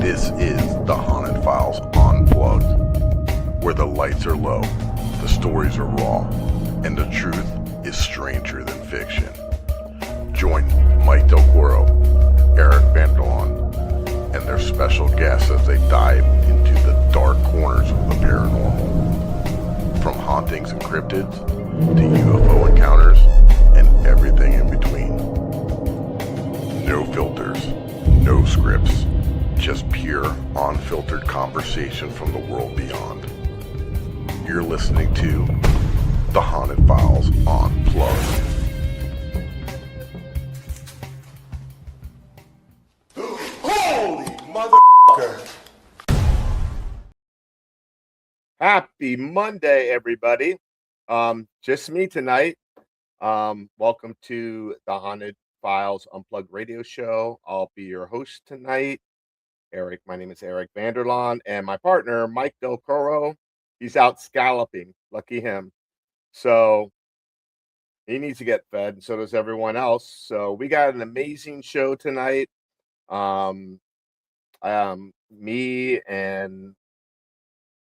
This is the Haunted Files Unplugged, where the lights are low, the stories are raw, and the truth is stranger than fiction. Join Mike Delcoro, Eric Vanderlaan, and their special guests as they dive into the dark corners of the paranormal. From hauntings and cryptids to UFO encounters and everything in between. No filters, no scripts, just pure, unfiltered conversation from the world beyond. You're listening to the Haunted Files Unplugged. Holy motherfucker! Happy Monday, everybody. Just me tonight. Welcome to the Haunted Files Unplugged radio show. I'll be your host tonight. My name is Eric Vanderlaan, and my partner, Mike Delcoro, he's out scalloping. Lucky him. So he needs to get fed, and so does everyone else. So we got an amazing show tonight. Me and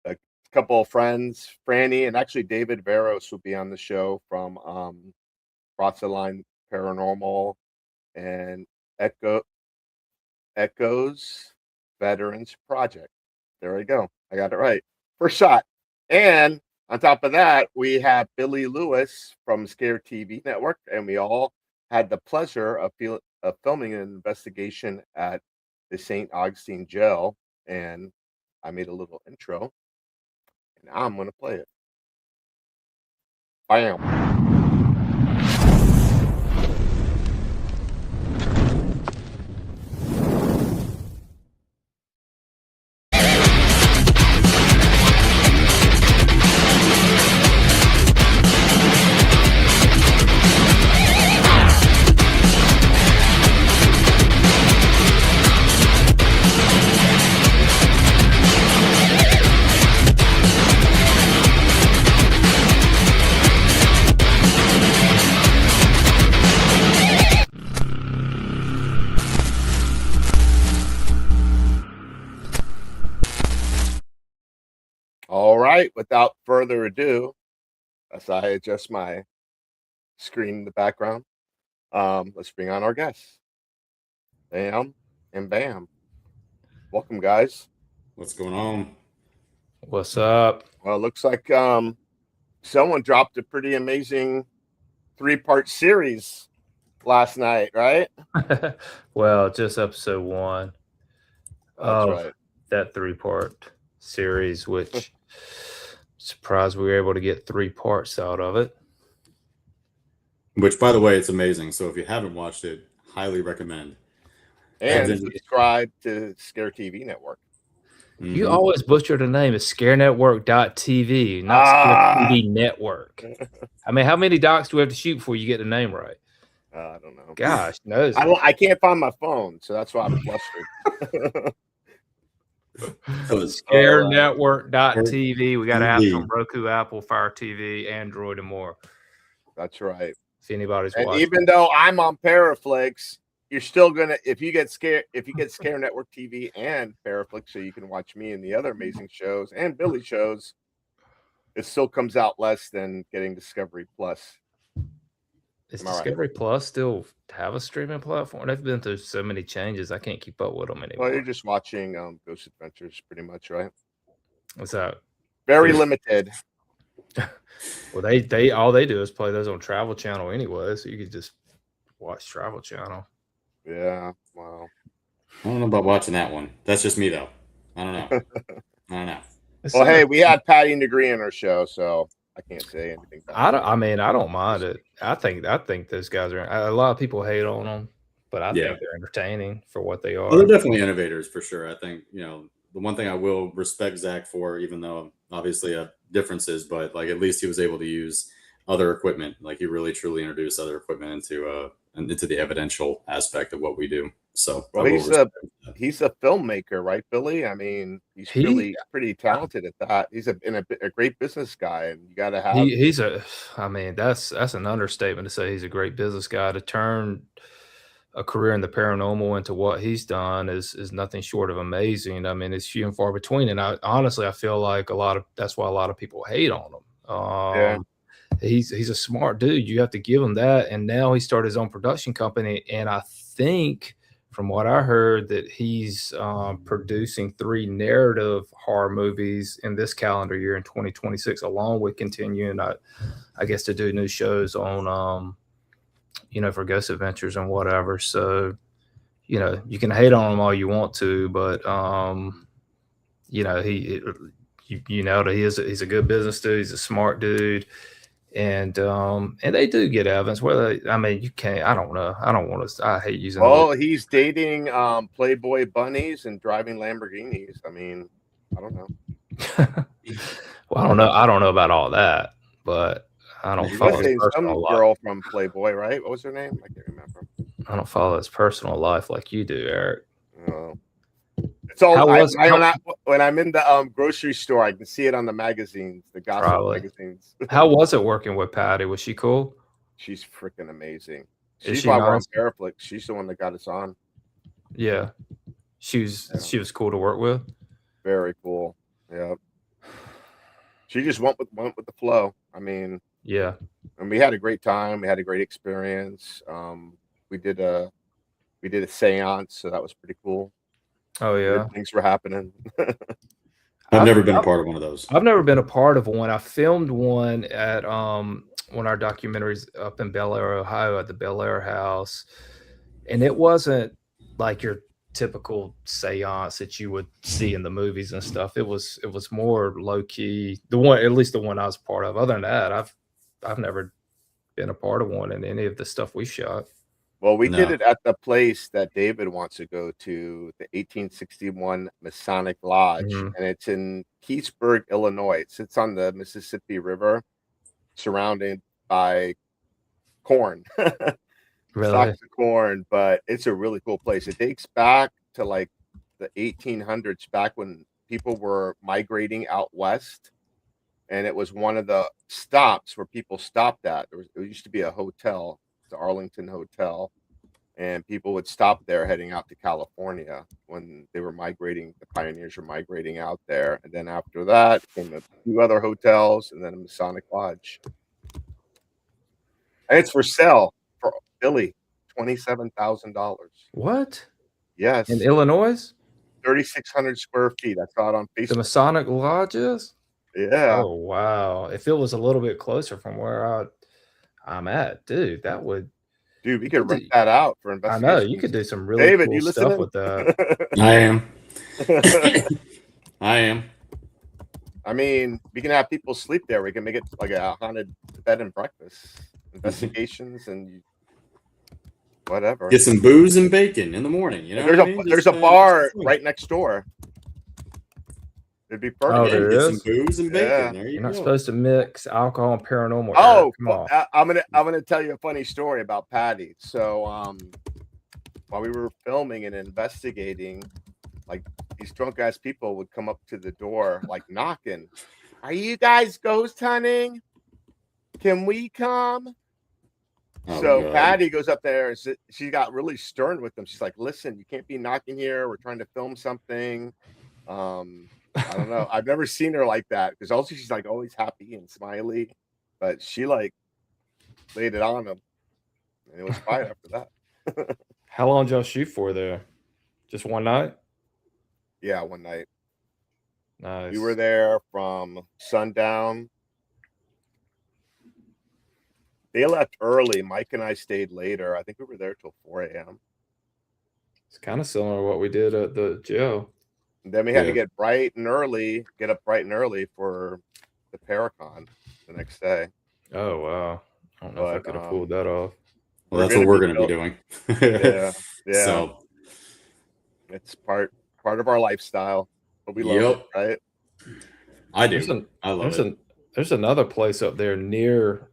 a couple of friends, Franny, and actually David Veros will be on the show from Vanderlaan Paranormal and Echoes Veterans Project. There we go. I got it right. First shot. And on top of that, we have Billy Lewis from ScareNetwork, and we all had the pleasure of filming an investigation at the St. Augustine jail, and I made a little intro, and I'm going to play it. Bam. All right, without further ado, as I adjust my screen in the background, let's bring on our guests. Bam and bam. Welcome, guys. What's going on? What's up? Well, it looks like someone dropped a pretty amazing 3-part series last night, right? Well, just episode 1 That's of right. that 3-part series, which surprised we were able to get 3 parts out of it. Which, by the way, it's amazing. So if you haven't watched it, highly recommend. And subscribe to Scare TV Network. Mm-hmm. You always butcher the name. It's ScareNetwork.tv, not Scare TV Network. I mean, how many docs do we have to shoot before you get the name right? I don't know. Gosh, knows. I can't find my phone, so that's why I'm flustered. ScareNetwork.tv. We got apps on Roku, Apple, Fire TV, Android, and more. That's right. If anybody's and watching. Even though I'm on ParaFlixx, you're still gonna if you get ScareNetwork TV and ParaFlixx, so you can watch me and the other amazing shows and Billy shows, it still comes out less than getting Discovery Plus. Does Discovery Plus still have a streaming platform? They've been through so many changes, I can't keep up with them anymore. Well, you're just watching Ghost Adventures, pretty much, right? What's that? Very limited. Well, they all they do is play those on Travel Channel anyway, so you could just watch Travel Channel. Yeah, wow. I don't know about watching that one. That's just me, though. I don't know. Well, hey, we had Patty Degree in our show, so I can't say anything about I don't mind it. I think those guys are. A lot of people hate on them, but I think they're entertaining for what they are. Well, they're definitely innovators for sure. I think the one thing I will respect Zach for, even though obviously have differences, but like at least he was able to use other equipment. Like he really truly introduced other equipment into the evidential aspect of what we do. So well, he's a filmmaker, right, Billy? I mean, he's really pretty talented at that. He's a great business guy, and you got to have. I mean, that's an understatement to say he's a great business guy. To turn a career in the paranormal into what he's done is nothing short of amazing. I mean, it's few and far between, and I feel like that's why a lot of people hate on him. Yeah. He's a smart dude. You have to give him that. And now he started his own production company, and I think from what I heard that he's producing 3 narrative horror movies in this calendar year in 2026, along with continuing, I guess, to do new shows on for Ghost Adventures and whatever. So, you can hate on him all you want to, but he's a good business dude. He's a smart dude, and they do get evidence. You can't. I don't know. I don't want to. I hate using. Well, he's dating Playboy bunnies and driving Lamborghinis. I mean, I don't know. Well, I don't know about all that, but I don't follow his personal life. Girl from Playboy, right? What was her name? I can't remember. I don't follow his personal life like you do, Eric. No. It's all when I'm in the grocery store, I can see it on the magazines, the gossip magazines. How was it working with Patty? Was she cool? She's freaking amazing. She's on ParaFlixx. She's the one that got us on. Yeah. She was cool to work with. Very cool. Yeah. She just went with the flow. I mean, yeah. And we had a great time. We had a great experience. We did a seance, so that was pretty cool. Oh yeah, things were happening. I've never been a part of one of those. I've never been a part of one. I filmed one at one of our documentaries up in Bel Air, Ohio, at the Bel Air House, and it wasn't like your typical seance that you would see in the movies and stuff. It was more low key. At least the one I was part of. Other than that, I've never been a part of one in any of the stuff we shot. Well, we did it at the place that David wants to go to, the 1861 Masonic Lodge, and it's in Keithsburg, Illinois. It sits on the Mississippi River, surrounded by corn. Really? Stalks of corn, but it's a really cool place. It dates back to like the 1800s, back when people were migrating out west, and it was one of the stops where people stopped at. It used to be a hotel, the Arlington Hotel, and people would stop there heading out to California when they were migrating. The pioneers were migrating out there, and then after that came a few other hotels and then a Masonic Lodge. And it's for sale for Billy, $27,000. What? Yes, in Illinois, 3,600 square feet. I saw it on Facebook. The Masonic Lodges. Yeah. Oh wow! If it was a little bit closer from where I'm at, dude, that would. Dude, we could rent that out for investigation. I know you could do some really cool stuff with that. I am. I am. I mean, we can have people sleep there. We can make it like a haunted bed and breakfast, investigations and whatever. Get some booze and bacon in the morning. You know, there's a bar right next door. It'd be perfect. Oh, there is some booze and bacon. Yeah. There you You're not go. supposed to mix alcohol and paranormal. Oh, come on. I'm gonna tell you a funny story about Patty. So, while we were filming and investigating, like these drunk ass people would come up to the door, like knocking. Are you guys ghost hunting? Can we come? Oh, so God. Patty goes up there and she got really stern with them. She's like, "Listen, you can't be knocking here. We're trying to film something." I don't know. I've never seen her like that, because also she's like always happy and smiley, but she like laid it on them, and it was fine after that. How long did y'all shoot for there? Just one night? Yeah, one night. Nice. We were there from sundown. They left early. Mike and I stayed later. I think we were there till 4 a.m. It's kind of similar to what we did at the jail. And then we had to get up bright and early for the Paracon the next day. Oh wow! I don't know if I could have pulled that off. Well, that's what we're going to be doing. Yeah. So it's part of our lifestyle, but we love it, right? I do. I love it. There's another place up there near,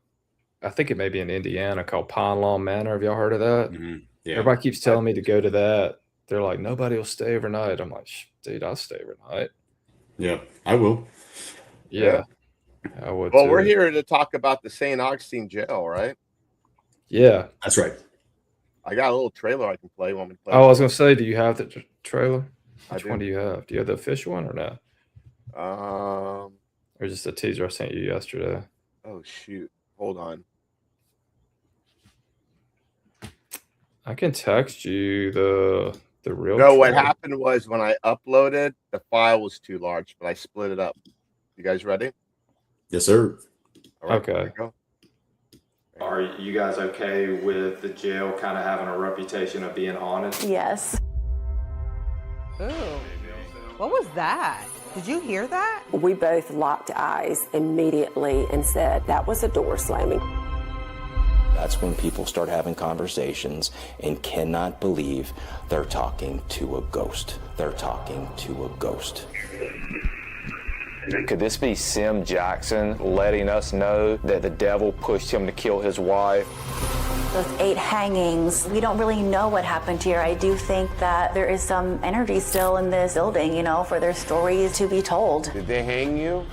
I think it may be in Indiana, called Pine Lawn Manor. Have y'all heard of that? Mm-hmm. Yeah. Everybody keeps telling me to go to that. They're like, nobody will stay overnight. I'm like, dude, I'll stay overnight. Yeah, I will. Yeah. I would. Well, we're here to talk about the St. Augustine jail, right? Yeah, that's right. I got a little trailer I can play. Want me to play? Oh, I was gonna say, do you have the trailer? I Which do. one do you have? Do you have the official one or not? Or just a teaser I sent you yesterday? Oh shoot. Hold on. I can text you the real. No, what trailer. happened was when I uploaded, the file was too large, but I split it up. You guys ready? Yes, sir. All right, Okay. here we go. Are you guys okay with the jail kind of having a reputation of being haunted? Yes. Ooh. What was that? Did you hear that? We both locked eyes immediately and said that was a door slamming. That's when people start having conversations and cannot believe they're talking to a ghost. They're talking to a ghost. Could this be Sim Jackson letting us know that the devil pushed him to kill his wife? Those 8 hangings, we don't really know what happened here. I do think that there is some energy still in this building, you know, for their stories to be told. Did they hang you?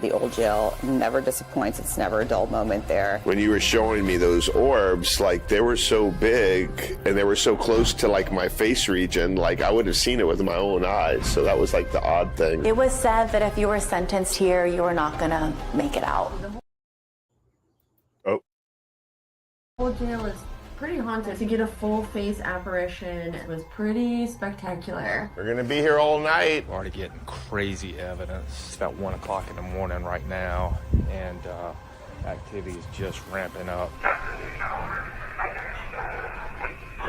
The old jail never disappoints. It's never a dull moment there. When you were showing me those orbs, like they were so big and they were so close to like my face region, like I would have seen it with my own eyes. So that was like the odd thing. It was said that if you were sentenced here, you were not gonna make it out. Oh. Old jail is pretty haunted. To get a full face apparition was pretty spectacular. We're gonna be here all night. We're already getting crazy evidence. It's about 1 o'clock in the morning right now, and activity is just ramping up.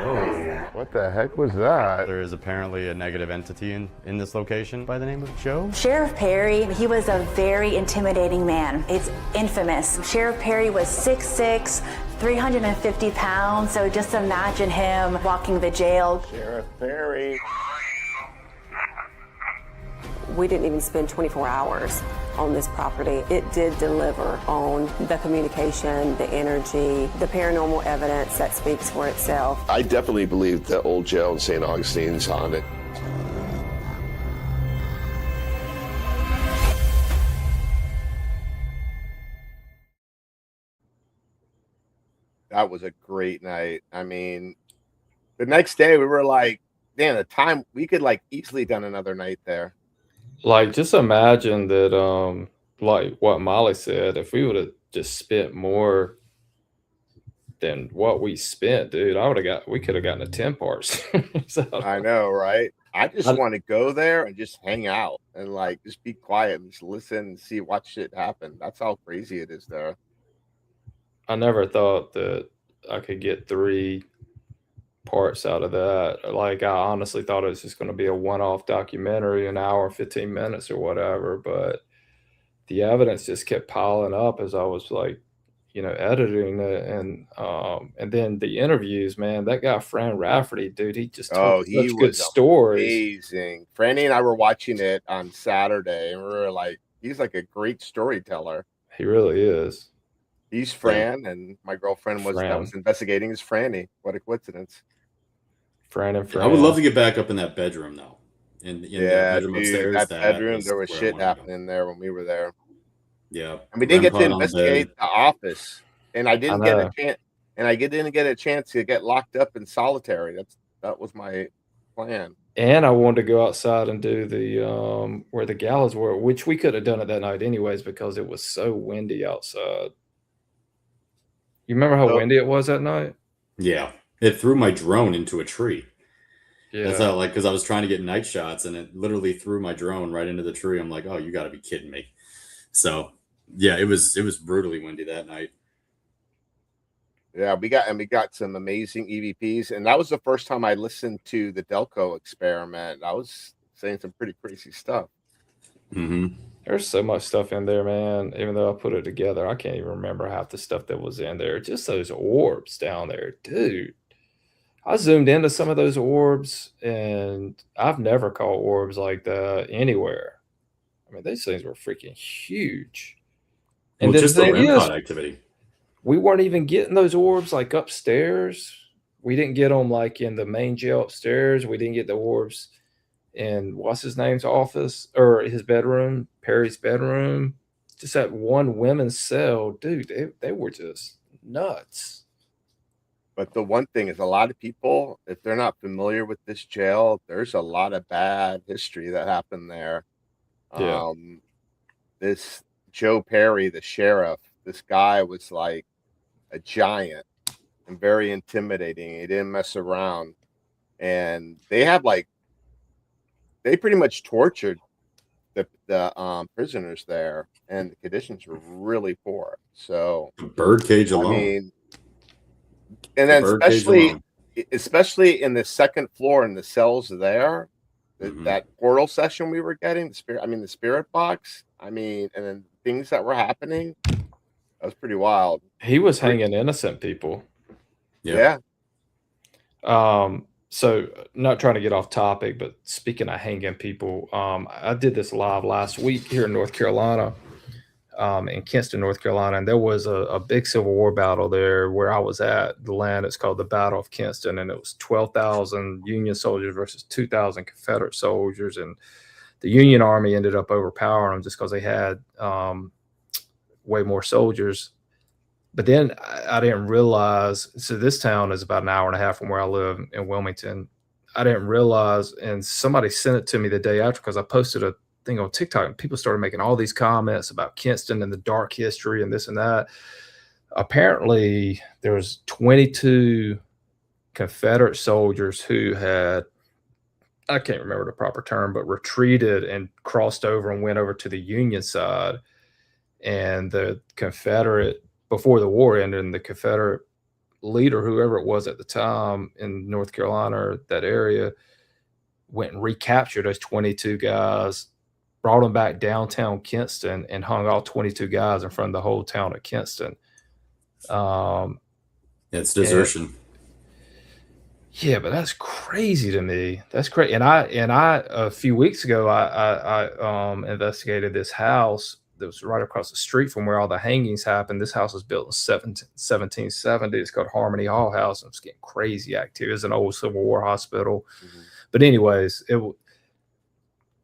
Oh, what the heck was that? There is apparently a negative entity in this location by the name of Joe. Sheriff Perry, he was a very intimidating man. It's infamous. Sheriff Perry was 6'6", 350 pounds, so just imagine him walking the jail. Sheriff Perry. We didn't even spend 24 hours on this property. It did deliver on the communication, the energy, the paranormal evidence that speaks for itself. I definitely believe the old jail in St. Augustine's haunted. That was a great night. I mean, the next day we were like, damn, the time we could like easily done another night there. Like, just imagine that, like what Molly said, if we would have just spent more than what we spent, dude, we could have gotten a 10 parts. So, I know, right? I just want to go there and just hang out and like just be quiet and just listen and see what shit happen. That's how crazy it is there. I never thought that I could get 3 parts out of that. Like, I honestly thought it was just going to be a one-off documentary, an hour and 15 minutes or whatever, but the evidence just kept piling up as I was like, you know, editing it. And then the interviews, man, that guy Fran Rafferty, dude, he just told such good stories. Amazing. Franny and I were watching it on Saturday and we were like, he's like a great storyteller. He really is. He's Fran, and my girlfriend that was investigating is Franny. What a coincidence. Fran and Fran. I would love to get back up in that bedroom though. In that bedroom upstairs. That bedroom, there was shit happening there when we were there. Yeah. And we didn't get to investigate the office. And I didn't get a chance. And I didn't get a chance to get locked up in solitary. That was my plan. And I wanted to go outside and do the where the gallows were, which we could have done it that night anyways because it was so windy outside. You remember how windy it was that night? Yeah. It threw my drone into a tree. Yeah. That's how, like, because I was trying to get night shots and it literally threw my drone right into the tree. I'm like, oh, you got to be kidding me. So, yeah, it was brutally windy that night. Yeah, we got some amazing EVPs. And that was the first time I listened to the Delcoro experiment. I was saying some pretty crazy stuff. Mm-hmm. There's so much stuff in there, man. Even though I put it together, I can't even remember half the stuff that was in there. Just those orbs down there, dude. I zoomed into some of those orbs, and I've never caught orbs like that anywhere. I mean, these things were freaking huge. And well, the just the thing is, activity. We weren't even getting those orbs like upstairs. We didn't get them like in the main jail upstairs. We didn't get the orbs in what's his name's office or his bedroom, Perry's bedroom. just that one women's cell, dude, they were just nuts. But the one thing is, a lot of people, if they're not familiar with this jail, there's a lot of bad history that happened there. Yeah. This Joe Perry, the sheriff, this guy was like a giant and very intimidating. He didn't mess around. And they pretty much tortured the prisoners there, and the conditions were really poor. So Birdcage alone. I mean, and then especially in the second floor in the cells there, that portal session we were getting, the spirit box, and then things that were happening, that was pretty wild. He was hanging innocent people. Yeah. So not trying to get off topic, but speaking of hanging people, I did this live last week here in North Carolina, in Kinston, North Carolina, and there was a big Civil War battle there where I was at. The land it's called the Battle of Kinston, and it was 12,000 Union soldiers versus 2,000 Confederate soldiers, and the Union Army ended up overpowering them just because they had way more soldiers. But then I didn't realize, so this town is about an hour and a half from where I live in Wilmington. I didn't realize, and somebody sent it to me the day after because I posted a thing on TikTok, and people started making all these comments about Kinston and the dark history and this and that. Apparently, there was 22 Confederate soldiers who had, I can't remember the proper term, but retreated and crossed over and went over to the Union side. And the Confederate, before the war ended, and the Confederate leader, whoever it was at the time in North Carolina or that area, went and recaptured those 22 guys, brought them back downtown Kinston, and hung all 22 guys in front of the whole town of Kinston. It's desertion. Yeah, but that's crazy to me. That's crazy. And I a few weeks ago, I investigated this house that was right across the street from where all the hangings happened. This house was built in 1770. It's called Harmony Hall House. And it's getting crazy activity. It's an old Civil War hospital. But anyways,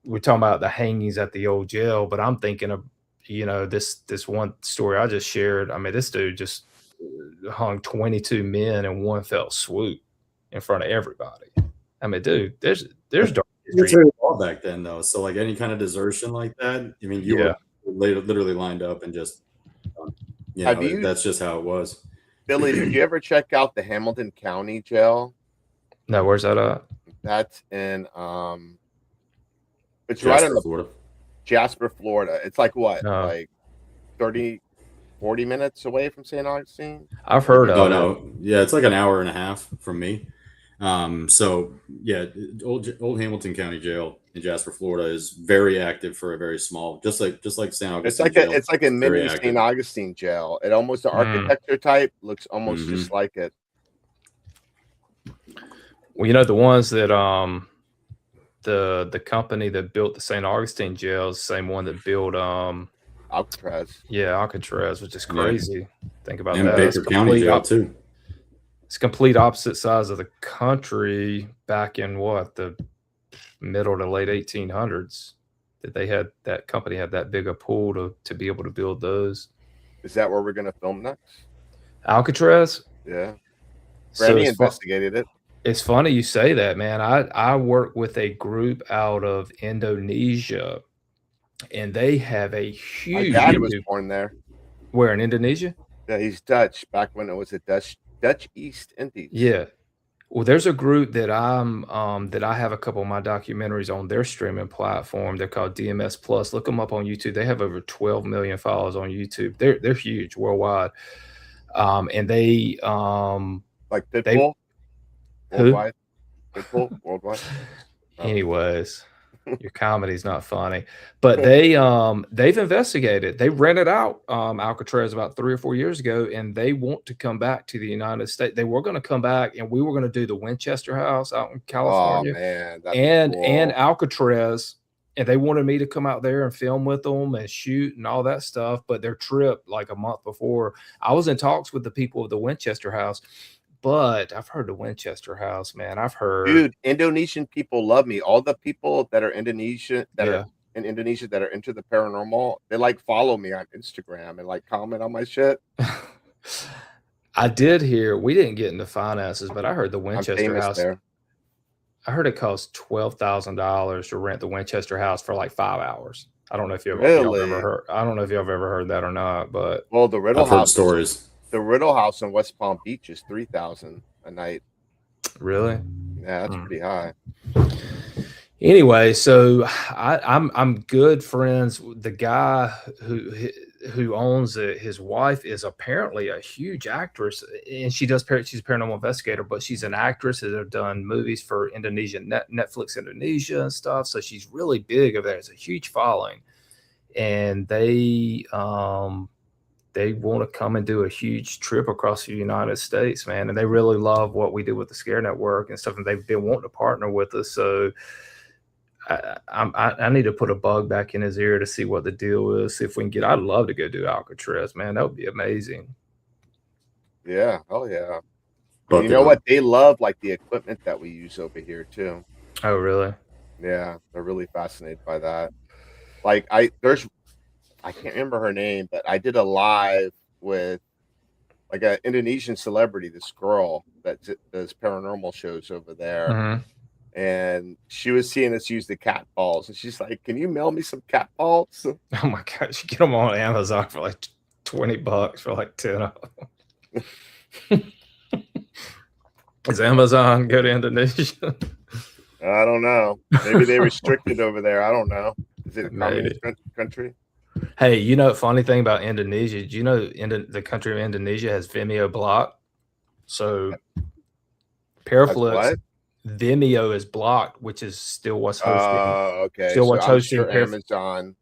we're talking about the hangings at the old jail, but I'm thinking of, this one story I just shared. This dude just hung 22 men in one fell swoop in front of everybody. Dude, there's dark history all back then, though. So like any kind of desertion like that, you were literally lined up and just, that's just how it was. Billy, did you ever check out the Hamilton County Jail? No, where's that at? That's in it's Jasper, right in Florida. Jasper, Florida. It's like what, like 30, 40 minutes away from St. Augustine? I've heard of it. No. Yeah, it's like an hour and a half from me. So yeah, old Hamilton County Jail in Jasper, Florida is very active for a very small, just like St. Augustine. It's like a mini St. Augustine jail. It almost, the architecture type looks almost just like it. Well, the ones that the company that built the St. Augustine jail is the same one that built Alcatraz. Yeah, Alcatraz, which is crazy. Think about and that. Baker County Jail too. It's complete opposite sides of the country back in the middle to late 1800s that company had that big a pool to be able to build those. Is that where we're going to film next? Alcatraz? Yeah. Brandy investigated it. It's funny you say that, man. I work with a group out of Indonesia, and they have a huge... My dad was born there. Where, in Indonesia? Yeah, he's Dutch, back when it was a Dutch East Indies. Yeah. Well, there's a group that that I have a couple of my documentaries on their streaming platform. They're called DMS Plus. Look them up on YouTube. They have over 12 million followers on YouTube. They're huge worldwide. And they like Pitbull? Worldwide? Pitbull? Worldwide? Anyways, your comedy's not funny. But they've investigated. They rented out Alcatraz about 3 or 4 years ago, and they want to come back to the United States. They were going to come back, and we were going to do the Winchester House out in California. Oh, man. And Alcatraz. And they wanted me to come out there and film with them and shoot and all that stuff. But their trip, like a month before, I was in talks with the people of the Winchester House. But I've heard the Winchester House, man. I've heard, dude, Indonesian people love me. All the people that are Indonesian, that are in Indonesia that are into the paranormal, they like follow me on Instagram and like comment on my shit. I did hear, we didn't get into finances, but I heard the I'm Winchester famous house. there. I heard it costs $12,000 to rent the Winchester house for like 5 hours. I don't know if y'all Really? ever heard. I don't know if y'all have ever heard that or not, but Well, the Riddle I've heard House, stories. the Riddle House in West Palm Beach is $3,000 a night. really. Yeah, that's pretty high. Anyway, so I'm good friends with the guy who owns it. His wife is apparently a huge actress, and she's a paranormal investigator, but she's an actress that have done movies for Netflix Indonesia and stuff. So she's really big over there. It's a huge following, and they want to come and do a huge trip across the United States, man. And they really love what we do with the ScareNetwork and stuff, and they've been wanting to partner with us. So I need to put a bug back in his ear to see what the deal is. See if we can get. I'd love to go do Alcatraz, man. That would be amazing. Yeah. Oh yeah. But You know what? They love like the equipment that we use over here too. Oh, really? Yeah, they're really fascinated by that. Like I can't remember her name, but I did a live with like an Indonesian celebrity, this girl that does paranormal shows over there. Mhm. And she was seeing us use the cat balls, and she's like, "Can you mail me some cat balls?" Oh my gosh, you get them on Amazon for like $20 for like 10 of them. Is Amazon go to Indonesia? I don't know. Maybe they restrict it over there. I don't know. Is it a Maybe. communist country? Hey, funny thing about Indonesia, do you know the country of Indonesia has Vimeo blocked? So ParaFlixx, what? Vimeo is blocked, which is still what's hosting. Okay. Still what's I'm hosting sure Amazon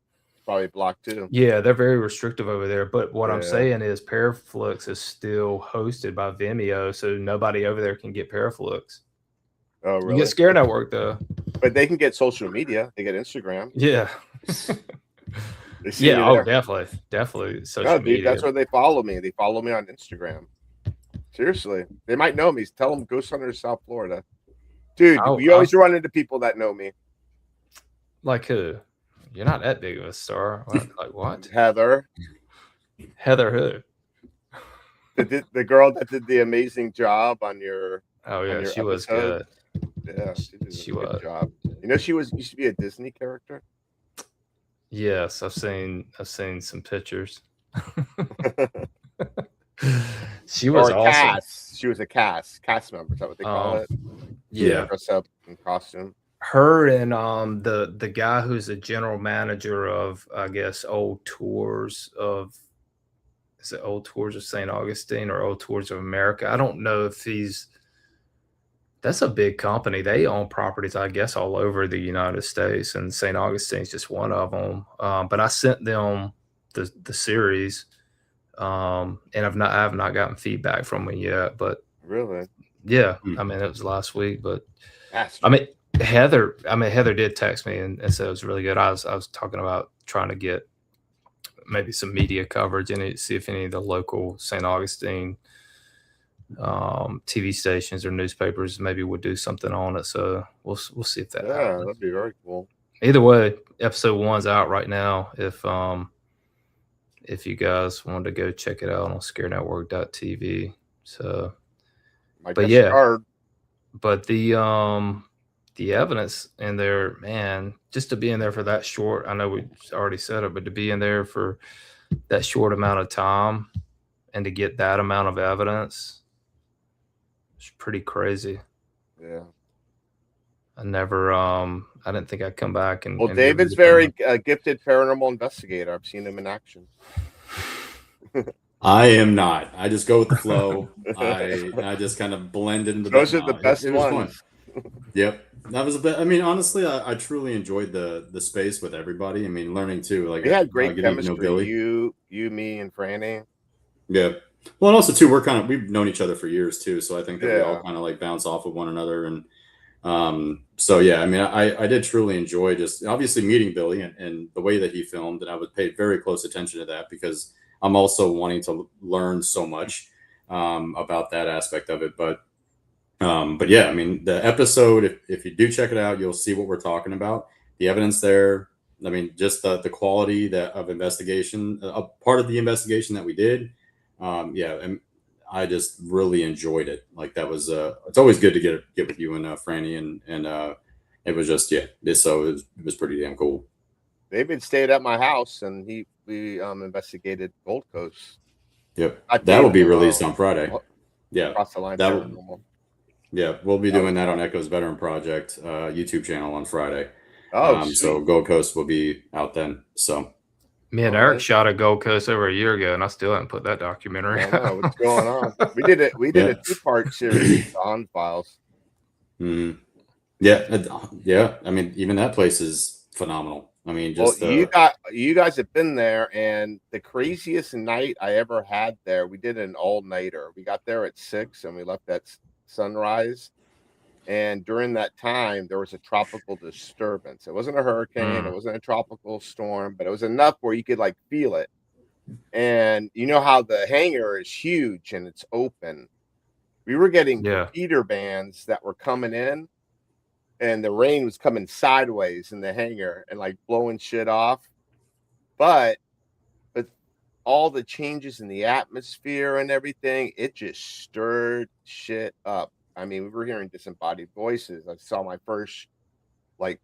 probably blocked too. Yeah, they're very restrictive over there. But what I'm Yeah. saying is ParaFlixx is still hosted by Vimeo, so nobody over there can get ParaFlixx. Oh, You really? get ScareNetwork though. But they can get social media. They get Instagram. Yeah. They see Yeah, you oh, there. definitely social No, dude, media. that's where they follow me. They follow me on Instagram. Seriously, they might know me. Tell them Ghost Hunters South Florida. Dude, we always run into people that know me. Like who? You're not that big of a star. Like what? Heather. Heather who? The girl that did the amazing job on your. Oh yeah, your she was episode. good. Yeah, she did She a good was. job. You know, she used to be a Disney character. Yes, I've seen some pictures. She was Or a awesome. cast. She was a cast member. Is that what they call it? Yeah. Dress up in costume. Her and the guy who's the general manager of, I guess, Old Tours of St. Augustine or Old Tours of America. I don't know if that's a big company. They own properties, I guess, all over the United States, and St. Augustine's just one of them. But I sent them the series, and I have not gotten feedback from them yet. But really, yeah, I mean, it was last week. But That's I mean, Heather did text me and said it was really good. I was talking about trying to get maybe some media coverage and see if any of the local St. Augustine TV stations or newspapers maybe would do something on it. So we'll see if that happens. that'd be very cool. Either way, episode 1's out right now. If you guys wanted to go check it out on ScareNetwork.tv. So, but yeah, but the evidence in there, man, just to be in there for that short, I know we already said it, but to be in there for that short amount of time and to get that amount of evidence, it's pretty crazy. Yeah. I didn't think I'd come back and. Well, and David's very gifted paranormal investigator. I've seen him in action. I am not. I just go with the flow. I just kind of blend into Those are the best it was ones. fun. Yep. That was a bit. I mean, honestly, I truly enjoyed the space with everybody. I mean, learning too. Like We had great getting to know chemistry. Billy. You, me, and Franny. Yeah. Well, and also too, we've known each other for years too, so I think that we all Yeah. kind of like bounce off of one another, and so yeah, I mean, I did truly enjoy just obviously meeting Billy and the way that he filmed, and I would pay very close attention to that because I'm also wanting to learn so much about that aspect of it, but yeah, I mean, the episode, if you do check it out, you'll see what we're talking about. The evidence there, I mean, just the quality of investigation, a part of the investigation that we did. And I just really enjoyed it. Like that was, it's always good to get with you and Franny, and it was just, it was pretty damn cool. David stayed at my house, and we investigated Gold Coast. Yep, that will be released on Friday. Yeah, Across the Line that Paranormal. Yeah, we'll be doing that on Echo's Veteran Project YouTube channel on Friday. Oh, so Gold Coast will be out then. So me and Eric shot a Gold Coast over a year ago, and I still haven't put that documentary. I don't know what's going on. We did it. We did a 2-part series, the Haunted Files. Mm-hmm. Yeah. I mean, even that place is phenomenal. I mean, just you guys have been there, and the craziest night I ever had there, we did an all-nighter. We got there at 6, and we left at sunrise. And during that time, there was a tropical disturbance. It wasn't a hurricane, it wasn't a tropical storm, but it was enough where you could like feel it. And you know how the hangar is huge and it's open. We were getting feeder bands that were coming in, and the rain was coming sideways in the hangar and like blowing shit off. But all the changes in the atmosphere and everything, it just stirred shit up. I mean, we were hearing disembodied voices. I saw my first like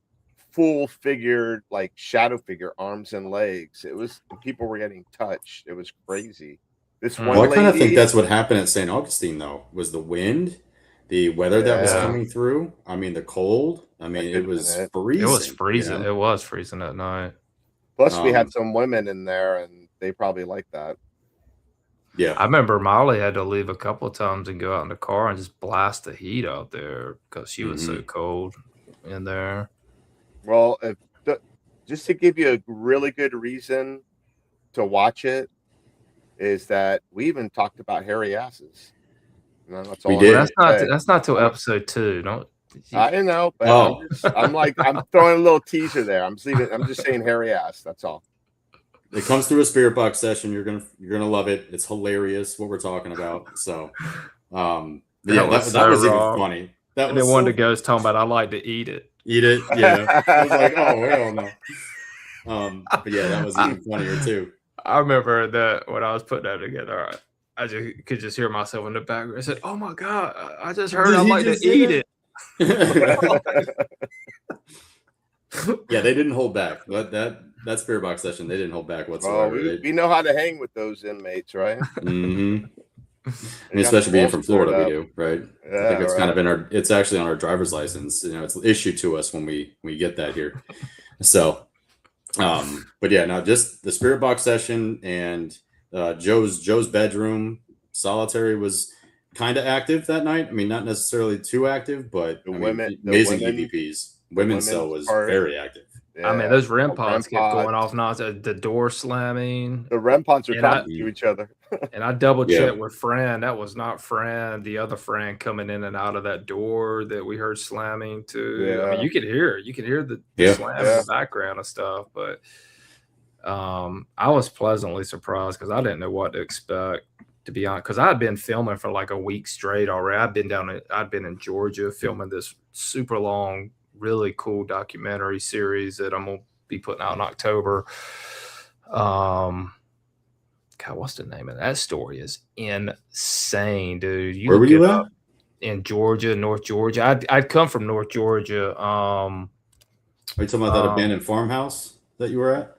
full figured, like shadow figure, arms and legs. It was, people were getting touched. It was crazy. This one I kind of think that's what happened at St. Augustine, though, was the wind, the weather that was coming through. I mean, the cold. I mean, it was freezing. It was freezing. You know? It was freezing at night. Plus, we had some women in there, and they probably liked that. Yeah, I remember Molly had to leave a couple of times and go out in the car and just blast the heat out there because she was so cold in there. Well, just to give you a really good reason to watch it, is that we even talked about hairy asses. No, that's all. We did. That's not till episode 2. Don't. I know, but I'm throwing a little teaser there. I'm just saying hairy ass. That's all. It comes through a spirit box session. You're gonna love it. It's hilarious what we're talking about. So, that was even funny. And then one of the ghosts talking about I like to eat it. Eat it, yeah. I was like, oh hell no. But yeah, that was even funnier too. I remember that when I was putting that together, I could just hear myself in the background. I said, "Oh my god, I just heard I like to eat it." Yeah, they didn't hold back. But that spirit box session, they didn't hold back whatsoever. We know how to hang with those inmates, right? Mm-hmm. I mean, especially being from Florida, we do, right? I think it's kind of it's actually on our driver's license. You know, it's issued to us when we get that here. So, but yeah, no, just the spirit box session and Joe's bedroom solitary was kind of active that night. I mean, not necessarily too active, but amazing EVPs. Women's cell was very active. Yeah. I mean, those REM pods kept going off now. The door slamming. The REM pods are talking to each other. And I double checked with Fran. That was not Fran. The other Fran coming in and out of that door that we heard slamming too. Yeah. I mean, you could hear it. You could hear the slam in the background and stuff. But I was pleasantly surprised because I didn't know what to expect, to be honest. Because I had been filming for like a week straight already. I'd been in Georgia filming this super long, really cool documentary series that I'm gonna be putting out in October. God, what's the name of that story? Is insane, dude. Where were you at? In Georgia, North Georgia. I'd come from North Georgia. Are you talking about that abandoned farmhouse that you were at?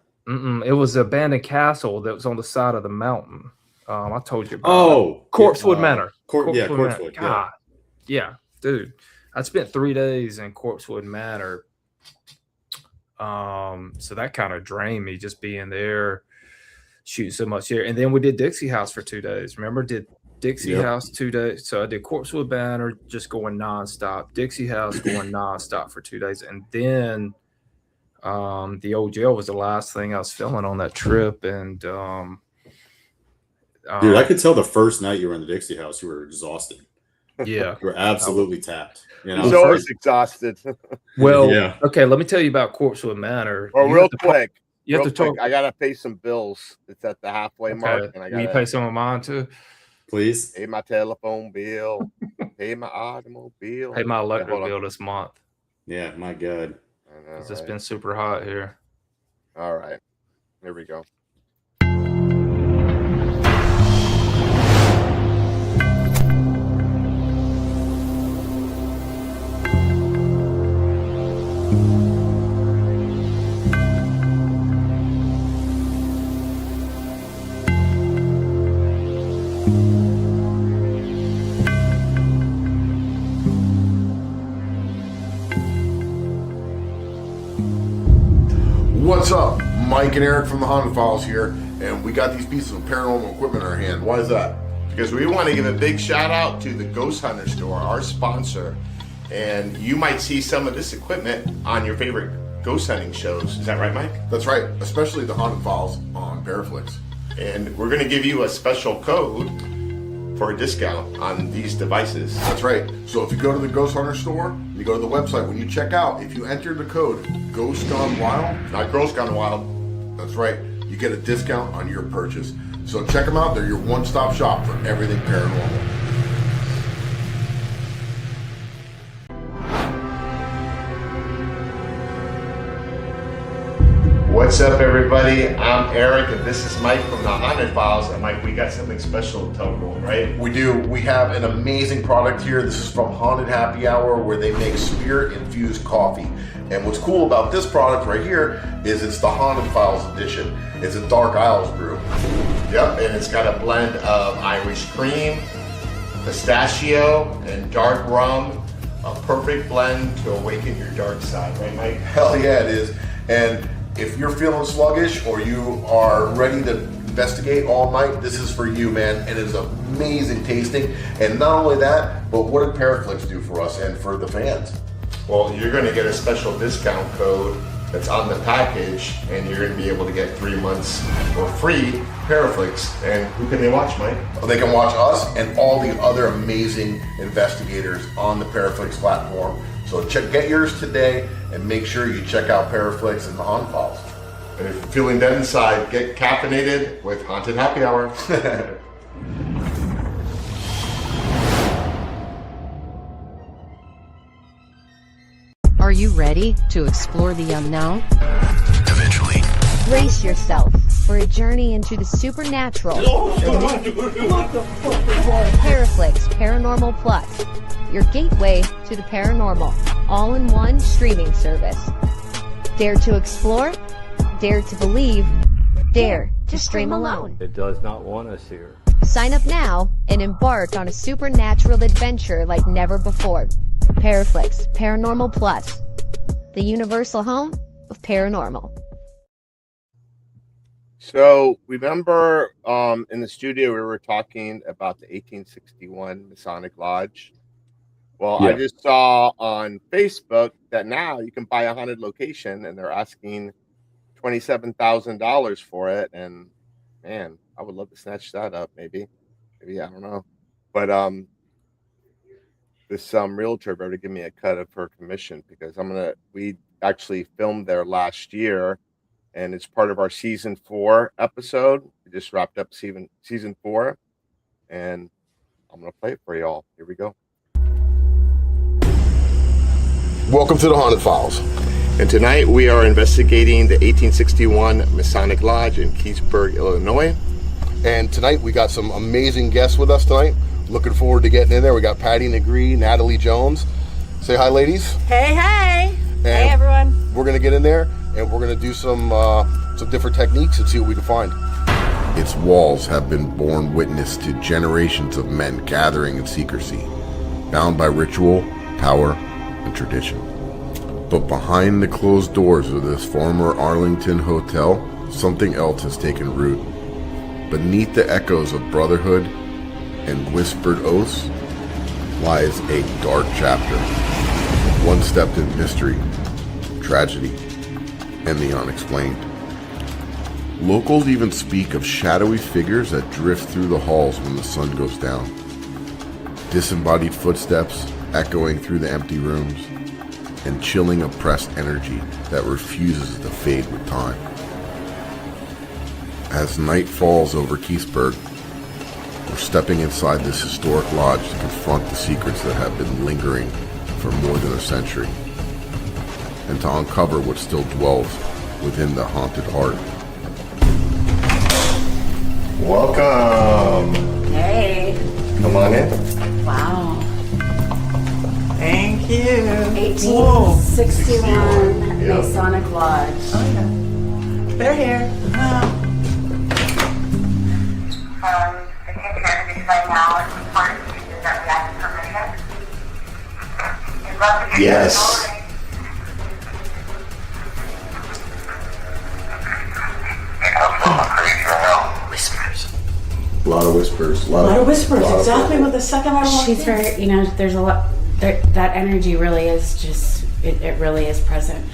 It was an abandoned castle that was on the side of the mountain. I told you about Corpsewood Manor. Corpsewood. God, yeah, dude. I spent 3 days in Corpsewood Manor. So that kind of drained me just being there, shooting so much here. And then we did Dixie House for 2 days. Remember, did Dixie House 2 days. So I did Corpsewood Manor just going nonstop. Dixie House going nonstop for 2 days. And then the old jail was the last thing I was filming on that trip. And dude, I could tell the first night you were in the Dixie House, you were exhausted. Yeah. You were absolutely tapped. You know? He's always exhausted. Well, okay, let me tell you about Corpsewood Manor. Well, real quick. You have to talk. I gotta pay some bills. It's at the halfway mark, and I gotta pay some of mine too. Please pay my telephone bill, pay my automobile, pay my electric bill this month. Yeah, my God, it's been super hot here. All right. Here we go. What's up? Mike and Eric from the Haunted Files here, and we got these pieces of paranormal equipment in our hand. Why is that? Because we want to give a big shout out to the Ghost Hunter store, our sponsor. And you might see some of this equipment on your favorite ghost hunting shows. Is that right, Mike? That's right, especially the Haunted Files on ParaFlixx. And we're going to give you a special code for a discount on these devices. That's right. So if you go to the Ghost Hunter store, you go to the website, when you check out, if you enter the code Ghost Gone Wild, not Girls Gone Wild, that's right, you get a discount on your purchase. So check them out. They're your one-stop shop for everything paranormal. What's up, everybody? I'm Eric, and this is Mike from the Haunted Files. And Mike, we got something special to tell everyone, right? We do. We have an amazing product here. This is from Haunted Happy Hour, where they make spirit-infused coffee. And what's cool about this product right here is it's the Haunted Files edition. It's a Dark Isles brew. Yep, and it's got a blend of Irish cream, pistachio, and dark rum. A perfect blend to awaken your dark side, right, Mike? Hell yeah, it is. And if you're feeling sluggish or you are ready to investigate all night, this is for you, man. And it is amazing tasting. And not only that, but what did ParaFlixx do for us and for the fans? Well, you're going to get a special discount code that's on the package, and you're going to be able to get 3 months for free ParaFlixx. And who can they watch, Mike? They can watch us and all the other amazing investigators on the ParaFlixx platform. So get yours today, and make sure you check out ParaFlixx and the Haunted Files. And if you're feeling dead inside, get caffeinated with Haunted Happy Hour. Are you ready to explore the unknown? Eventually. Brace yourself for a journey into the supernatural. ParaFlixx Paranormal Plus, your gateway to the paranormal, all-in-one streaming service. Dare to explore, dare to believe, dare to stream alone. It does not want us here. Sign up now and embark on a supernatural adventure like never before. ParaFlixx Paranormal Plus, the universal home of paranormal. So remember in the studio we were talking about the 1861 Masonic Lodge? Well, Yeah. I just saw on Facebook that now you can buy a haunted location and they're asking $27,000 for it. And man, I would love to snatch that up. Maybe, I don't know. But this realtor better give me a cut of her commission, because we actually filmed there last year, and it's part of our season 4 episode. We just wrapped up season 4, and I'm gonna play it for y'all. Here we go. Welcome to the Haunted Files. And tonight we are investigating the 1861 Masonic Lodge in Keysburg, Illinois. And tonight we got some amazing guests with us tonight. Looking forward to getting in there. We got Patty Negree, Natalie Jones. Say hi, ladies. Hey, hey. And hey, everyone. We're going to get in there, and we're going to do some different techniques and see what we can find. Its walls have been borne witness to generations of men gathering in secrecy, bound by ritual, power, and tradition. But behind the closed doors of this former Arlington hotel, something else has taken root. Beneath the echoes of brotherhood and whispered oaths lies a dark chapter, one steeped in mystery, tragedy, and the unexplained. Locals even speak of shadowy figures that drift through the halls when the sun goes down. Disembodied footsteps echoing through the empty rooms, and chilling oppressed energy that refuses to fade with time. As night falls over Keysburg, we're stepping inside this historic lodge to confront the secrets that have been lingering for more than a century, and to uncover what still dwells within the haunted heart. Welcome. Hey. Come on in. Wow. Thank you. 1861 Yep. Masonic Lodge. Oh, yeah. They're here. Wow. Yes. Whispers. A lot of whispers. A lot of whispers. Exactly what the second I walked She's in. very, there's a lot, that energy really is just, it really is present.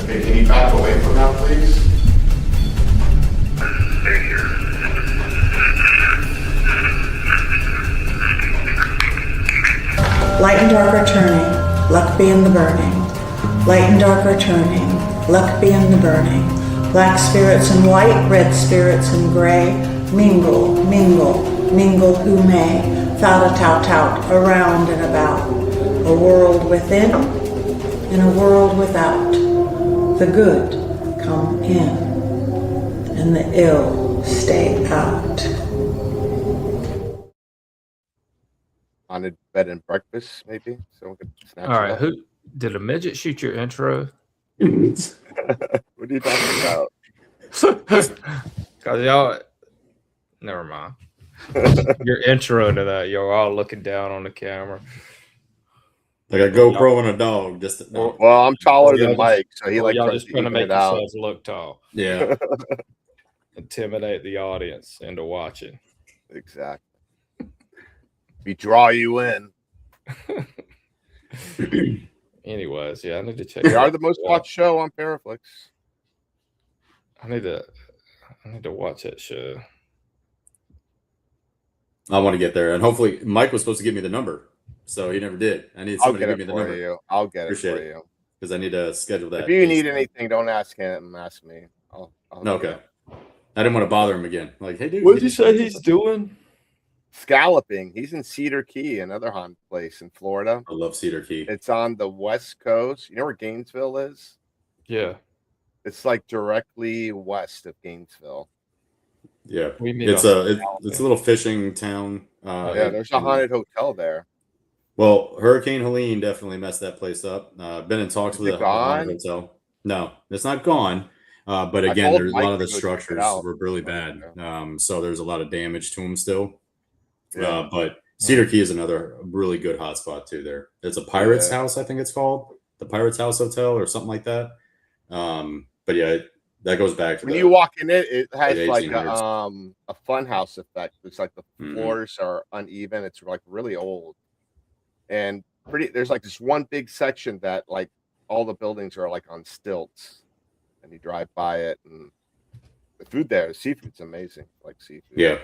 Okay, can you back away from that, please? Light and dark are turning, luck be in the burning. Light and dark are turning, luck be in the burning. Black spirits and white, red spirits and gray. Mingle, mingle, mingle who may. Tout tout tout, around and about. A world within and a world without. The good come in and the ill stay out. Haunted bed and breakfast, maybe. Someone could snatch All right, it up. who did a midget shoot your intro? What are you talking about? Cause y'all, never mind. Your intro to that, you're all looking down on the camera. Like a GoPro and a dog. Just no. Well, I'm taller Y'all than Mike, so he like y'all tries just to trying to even make it out. yourselves look tall. Yeah. Intimidate the audience into watching. Exactly. We draw you in. Anyways, yeah, I need to check. We it are out. the most watched show on ParaFlixx. I need to watch that show. I want to get there, and hopefully Mike was supposed to give me the number, so he never did. I need I'll somebody get to give it me the for number. you. I'll get it Appreciate for it. you. Because I need to schedule that. If you need anything, don't ask him. Ask me. I'll Okay. I didn't want to bother him again. Like, hey, dude. What did you say he's doing? Scalloping. He's in Cedar Key, another haunted place in Florida. I love Cedar Key. It's on the West Coast. You know where Gainesville is? Yeah. It's like directly west of Gainesville. Yeah. We meet It's on- it's a little fishing town. Yeah, there's a haunted hotel there. Well, Hurricane Helene definitely messed that place up. Been in talks with it the haunted gone? hotel. No, it's not gone. But I again, told there's a Mike lot of to the go check it structures out. were really bad. So there's a lot of damage to them still. Yeah. But Cedar Key is another really good hotspot too. There, it's a Pirate's Yeah. House, I think it's called, the Pirate's House Hotel or something like that. But yeah, that goes back to When you walk in it, it has late like 1800s. a fun house effect. It's like the Mhm. floors are uneven. It's like really old and pretty. There's like this one big section that like all the buildings are like on stilts, and you drive by it, and the food there, the seafood's amazing. Like seafood. Yeah,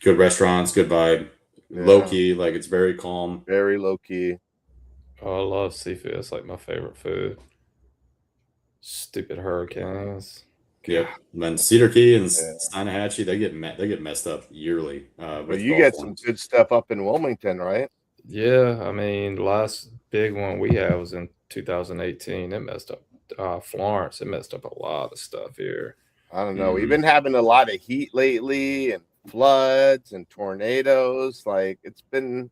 good restaurants, good vibe, Yeah. low key, like it's very calm. Very low key. Oh, I love seafood. It's like my favorite food. Stupid hurricanes. Yep. And then Cedar Key and Steinhatchee, they get messed up yearly. But with you golf get some ones. good stuff up in Wilmington, right? Yeah, I mean, the last big one we had was in 2018. It messed up Florence. It messed up a lot of stuff here. I don't know. We've Mhm. been having a lot of heat lately and floods and tornadoes. Like it's been,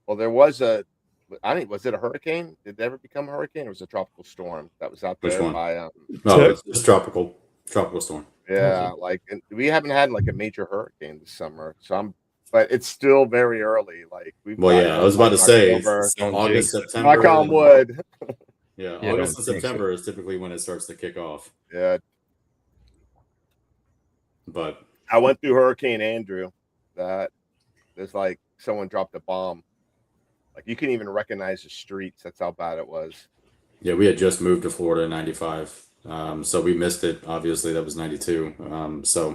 well, there was was it a hurricane? Did it ever become a hurricane? Or was it a tropical storm that was out Which there one? by, No, it's tropical storm. yeah, like and we haven't had like a major hurricane this summer. So but it's still very early. Like we've Well, got, yeah, I was about to say October. August, September. Knock on wood. Yeah, Yeah, August don't and jinx it. September is typically when it starts to kick off. Yeah, But I went through Hurricane Andrew. That there's like someone dropped a bomb. Like you couldn't even recognize the streets. That's how bad it was. yeah, we had just moved to Florida in '95, so we missed it. Obviously, that was '92,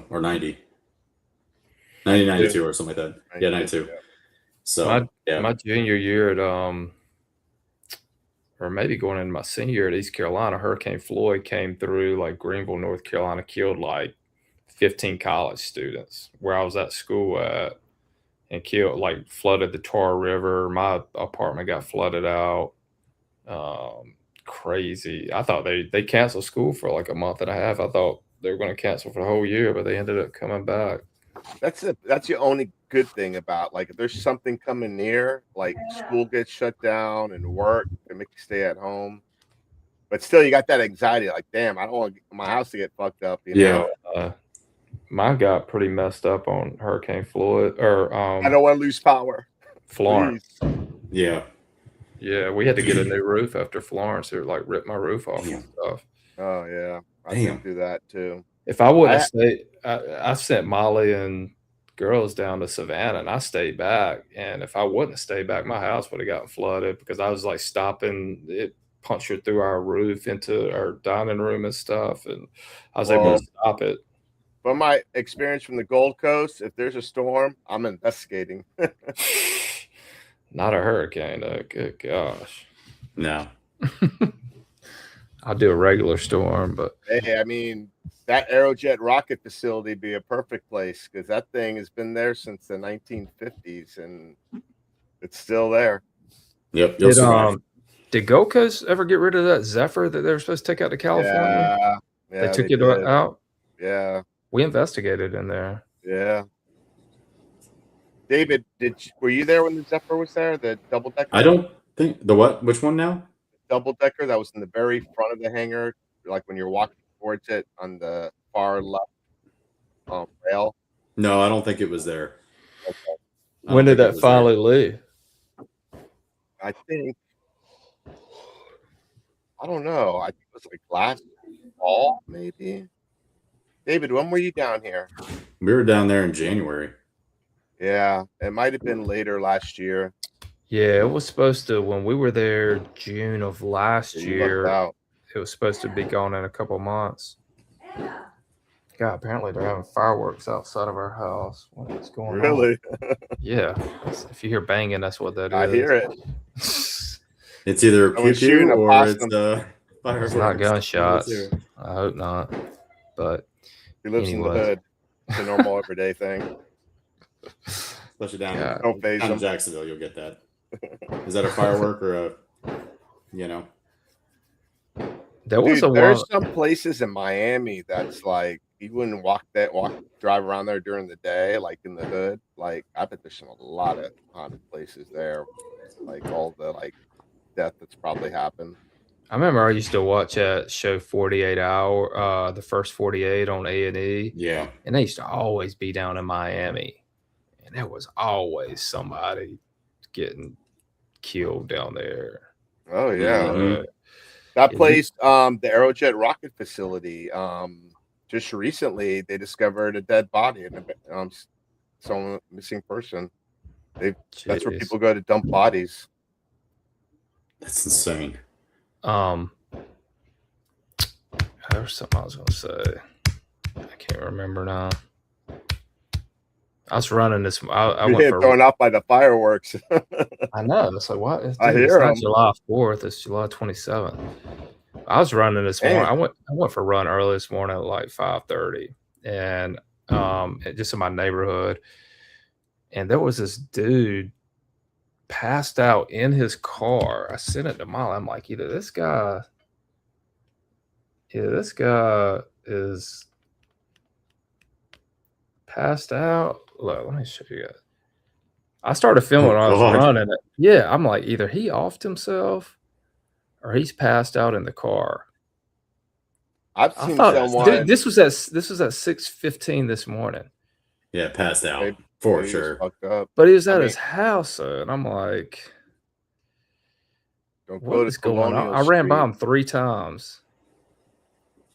or 90, 92 or something like that. Yeah, 92. Yeah. So yeah, My junior year at or maybe going into my senior year at East Carolina, Hurricane Floyd came through like Greenville, North Carolina, killed like 15 college students where I was at school at, and killed, like, flooded the Tar River. My apartment got flooded out. Crazy. I thought they canceled school for like a month and a half. I thought they were going to cancel for the whole year, but they ended up coming back. That's the only good thing about, like, if there's something coming near, like school gets shut down and work and make you stay at home. But still, you got that anxiety, like, damn, I don't want my house to get fucked up. You know? Mine got pretty messed up on Hurricane Floyd, or I don't want to lose power. Florence. Yeah. Yeah, we had to get a new roof after Florence. It like ripped my roof off and stuff. Oh yeah, I did do that too. If I wouldn't have stayed, I sent Molly and girls down to Savannah, and I stayed back. And if I wouldn't have stayed back, my house would have gotten flooded because I was like stopping it, punctured through our roof into our dining room and stuff, and I was able to stop it. From my experience from the Gold Coast, if there's a storm, I'm investigating. Not a hurricane, though. Good gosh. No. I'll do a regular storm, but hey, I mean, that Aerojet rocket facility would be a perfect place because that thing has been there since the 1950s and it's still there. Yep. Did Gold Coast ever get rid of that Zephyr that they were supposed to take out to California? Yeah, they took it out. Yeah, we investigated in there. Yeah. David, were you there when the Zephyr was there? The double decker? I don't think the what? Which one now? Double decker that was in the very front of the hangar, like when you're walking towards it on the far left rail. No, I don't think it was there. Okay. When did that finally leave? I think, I don't know. I think it was like last fall, maybe. David, when were you down here? We were down there in January. Yeah, it might have been later last year. Yeah, it was supposed to, when we were there June of last year, it was supposed to be gone in a couple months. God, apparently they're having fireworks outside of our house. What is going on? Really? Yeah. If you hear banging, that's what that is. I hear it. It's either pew pew or it's fireworks. It's not gunshots. I hope not. But he lives in the hood. It's a normal everyday thing. Especially down in Jacksonville, you'll get that. Is that a firework or a, you know? There's some places in Miami that's like you wouldn't drive around there during the day, like in the hood. Like I bet there's a lot of haunted places there, like all the like death that's probably happened. I remember I used to watch that show 48 Hour, the first 48 on A&E. Yeah. And they used to always be down in Miami. And there was always somebody getting killed down there. Oh, yeah. That place, the Aerojet rocket facility, just recently they discovered a dead body and some missing person. That's where people go to dump bodies. That's insane. There was something I was going to say. I can't remember now. I was running this. I went for thrown out by the fireworks. I know. It's like what? Dude, I hear it's them. not July 4th. It's July 27th. I was running this morning. I went for a run early this morning at like 5:30, and just in my neighborhood, and there was this dude passed out in his car. I sent it to Molly. I'm like, either this guy is passed out. Look, let me show you guys. I started filming when I was running it. Yeah, I'm like, either he offed himself or he's passed out in the car. I've seen someone. Dude, this was at 6:15 this morning. Yeah, passed out for sure. But he was at his house, and I'm like, what is going on? I ran by him 3 times.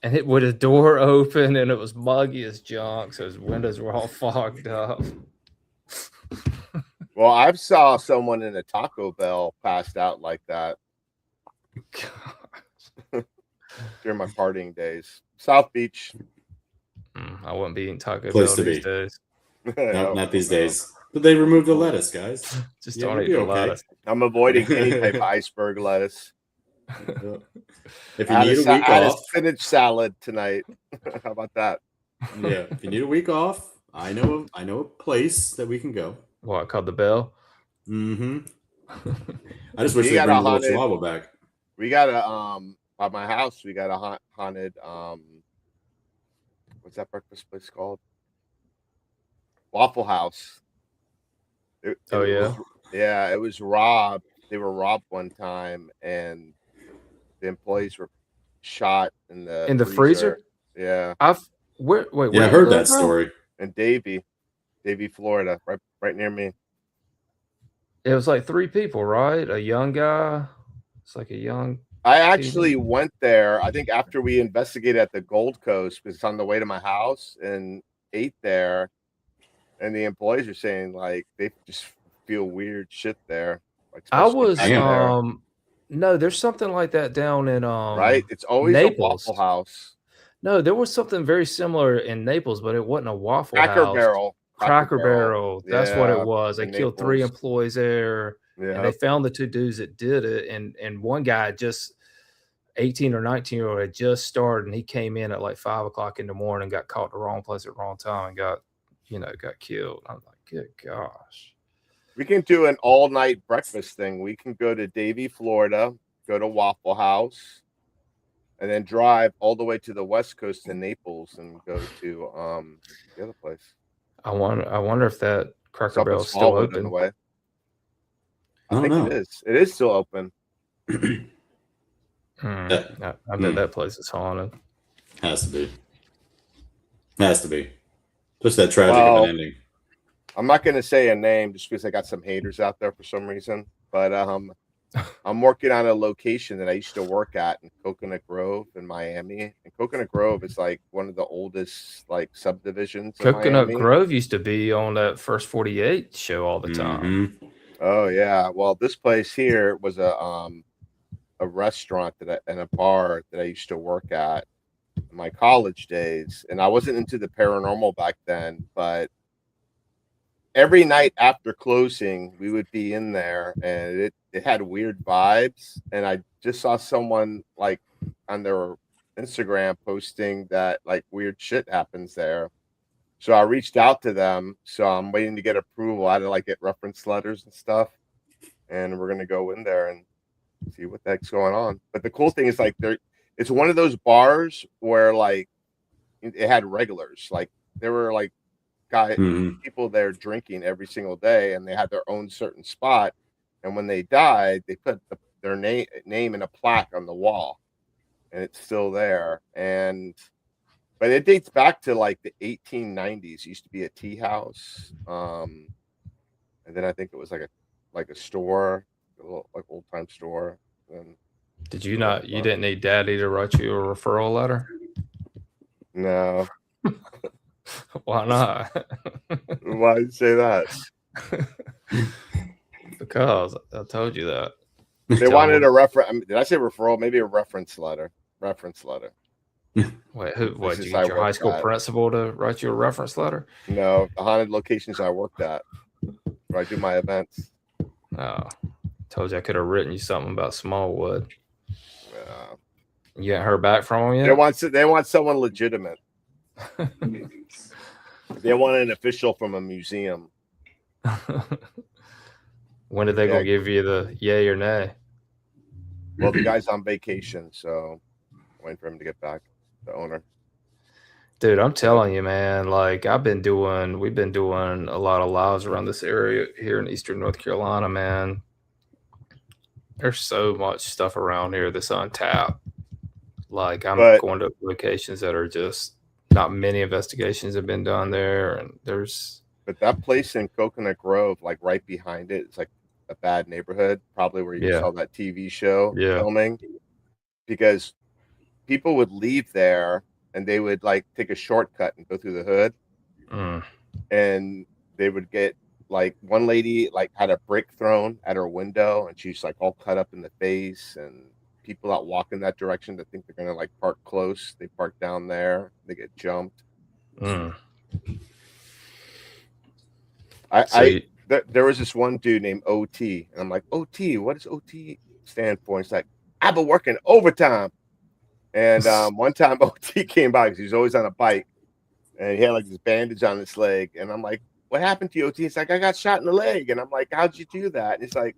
And it with his door open, and it was muggy as junk, so his windows were all fogged up. Well, I saw someone in a Taco Bell passed out like that. During my partying days. South Beach. I wouldn't be eating Taco Place Bell to these be. days. Not these days. But they removed the lettuce, guys. Just don't eat the lettuce. I'm avoiding any type of iceberg lettuce. If you need a week I had a off, spinach salad tonight. How about that? yeah. If you need a week off, I know a place that we can go. What, called the Bell? Mm-hmm. I just wish We they got bring a the little haunted. chihuahua back. We got a by my house. We got a haunted what's that breakfast place called? Waffle House. Oh, yeah? Yeah, it was robbed. They were robbed one time, and the employees were shot in the freezer? Yeah. Wait, Yeah, where I you heard live, that bro? story. In Davie, Florida, right near me. It was like 3 people, right? A young guy. It's like a young. I actually went there, I think after we investigated at the Gold Coast, because it's on the way to my house, and ate there. And the employees are saying like they just feel weird shit there. Like, I especially was back there, no, there's something like that down in right? It's always Naples. a Waffle House. No, there was something very similar in Naples, but it wasn't a Waffle Cracker House. Barrel. Cracker Barrel. That's what it Yeah, was. They in killed 3 Naples. employees there, and they Yep. found the 2 dudes that did it, and one guy, just 18 or 19-year-old, had just started, and he came in at like 5 o'clock in the morning, got caught the wrong place at the wrong time, and got killed. I'm like, good gosh. We can do an all-night breakfast thing. We can go to Davie, Florida, go to Waffle House, and then drive all the way to the West Coast to Naples and go to the other place. I wonder if that Cracker Barrel is still Smallwood on the open. way. I don't think know. it is. It is still open. I bet that place is haunted. Has to be. Just that tragic of an ending. I'm not going to say a name just because I got some haters out there for some reason, but I'm working on a location that I used to work at in Coconut Grove in Miami. And Coconut Grove is like one of the oldest like subdivisions in Coconut Miami. Grove used to be on that First 48 show all the time. Oh yeah. Well, this place here was a restaurant and a bar that I used to work at in my college days, and I wasn't into the paranormal back then, but every night after closing, we would be in there, and it had weird vibes. And I just saw someone like on their Instagram posting that like weird shit happens there. So I reached out to them. So I'm waiting to get approval. I had to like get reference letters and stuff, and we're gonna go in there and see what the heck's going on. But the cool thing is like it's one of those bars where like it had regulars. Like there were like people there drinking every single day, and they had their own certain spot. And when they died, they put their name in a plaque on the wall, and it's still there. But it dates back to like the 1890s. It used to be a tea house, and then I think it was like a store, a little like old time store. And Did you not? You didn't need Daddy to write you a referral letter? No. Why not? Why did you say that? Because I told you that. They wanted a reference. Did I say referral? Maybe a reference letter. Wait, what? Did you get your high school principal to write you a reference letter? No, the haunted locations I worked at, where I do my events. Oh, told you I could have written you something about Smallwood. You haven't heard back from them yet? They want someone legitimate. They want an official from a museum. When are they gonna give you the yay or nay? Well, the guy's on vacation, so I'm waiting for him to get back. The owner. Dude, I'm telling you, man. Like we've been doing a lot of lives around this area here in Eastern North Carolina, man. There's so much stuff around here that's untapped. Like I'm going to locations that are just not many investigations have been done there, and But that place in Coconut Grove, like right behind it, it's like a bad neighborhood, probably where you saw that TV show filming, because people would leave there and they would like take a shortcut and go through the hood, and they would get like one lady like had a brick thrown at her window, and she's like all cut up in the face, and people that walk in that direction that think they're gonna like park close, they park down there, they get jumped. There was this one dude named OT, and I'm like, OT, what does OT stand for? It's like I've been working overtime. And one time OT came by because he's always on a bike, and he had like this bandage on his leg. And I'm like, "What happened to you, OT?" He's like, "I got shot in the leg." And I'm like, "How'd you do that?" And he's like,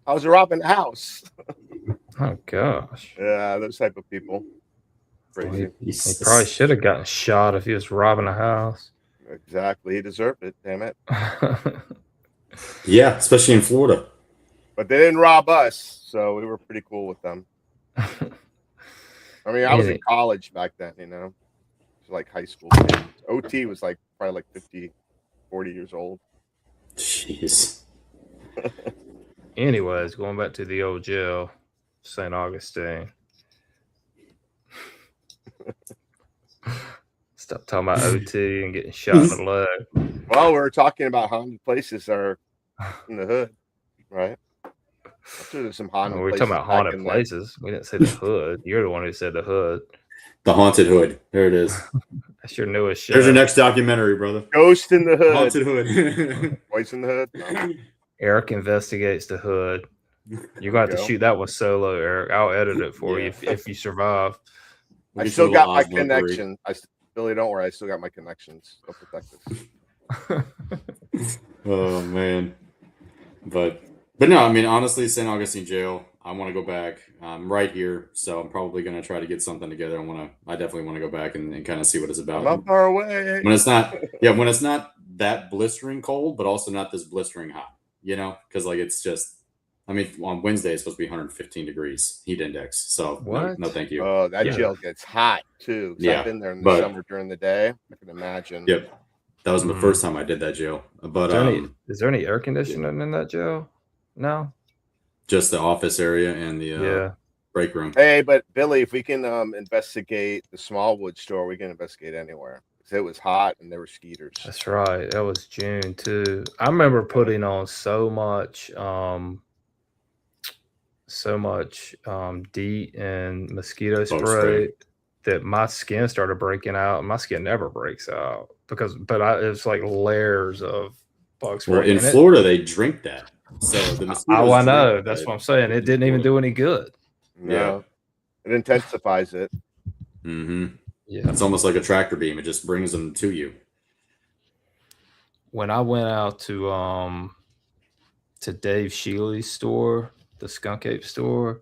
"I was robbing the house." Oh gosh. Yeah, those type of people. Crazy. He probably should have gotten shot if he was robbing a house. Exactly. He deserved it. Damn it. Yeah, especially in Florida. But they didn't rob us, so we were pretty cool with them. I mean, I was in college back then, you know. It was like high school things. OT was like probably like 50, 40 years old. Jeez. Anyways, going back to the old jail, St. Augustine. Stop talking about OT and getting shot in the leg. Well, we were talking about haunted places that are in the hood, right? I'm sure there's some haunted We're places. talking about haunted places. We didn't say the hood. You're the one who said the hood. The Haunted Hood. There it is. That's your newest show. There's your next documentary, brother. Ghost in the Hood. Haunted Hood. Voice in the Hood. No. Eric investigates the hood. You're going to have to shoot that one solo, Eric. I'll edit it for you if you survive. I still got my connection. Billy, don't worry. I still got my connections. They'll protect us. Oh man, but no. I mean, honestly, St. Augustine Jail. I want to go back. I'm right here, so I'm probably going to try to get something together. I definitely want to go back and kind of see what it's about. I'm not far away. When it's not, when it's not that blistering cold, but also not this blistering hot. You know, because like it's just. I mean, on Wednesday it's supposed to be 115 degrees heat index. So no, thank you. Oh, that jail gets hot too. Yeah, I've been there in the summer during the day. I can imagine. Yep, that was the first time I did that jail. But is there any air conditioning in that jail? No, just the office area and the break room. Hey, but Billy, if we can investigate the Smallwood store, we can investigate anywhere. It was hot and there were skeeters. That's right. That was June too. I remember putting on so much DEET and mosquito spray that my skin started breaking out. My skin never breaks out it's like layers of bug spray. Well, in Florida, they drink that. So the mosquitoes. I know. That's what I'm saying. It didn't even do any good. No, it intensifies it. Mm-hmm. Yeah, it's almost like a tractor beam. It just brings them to you. When I went out to Dave Shealy's store, the Skunk Ape store,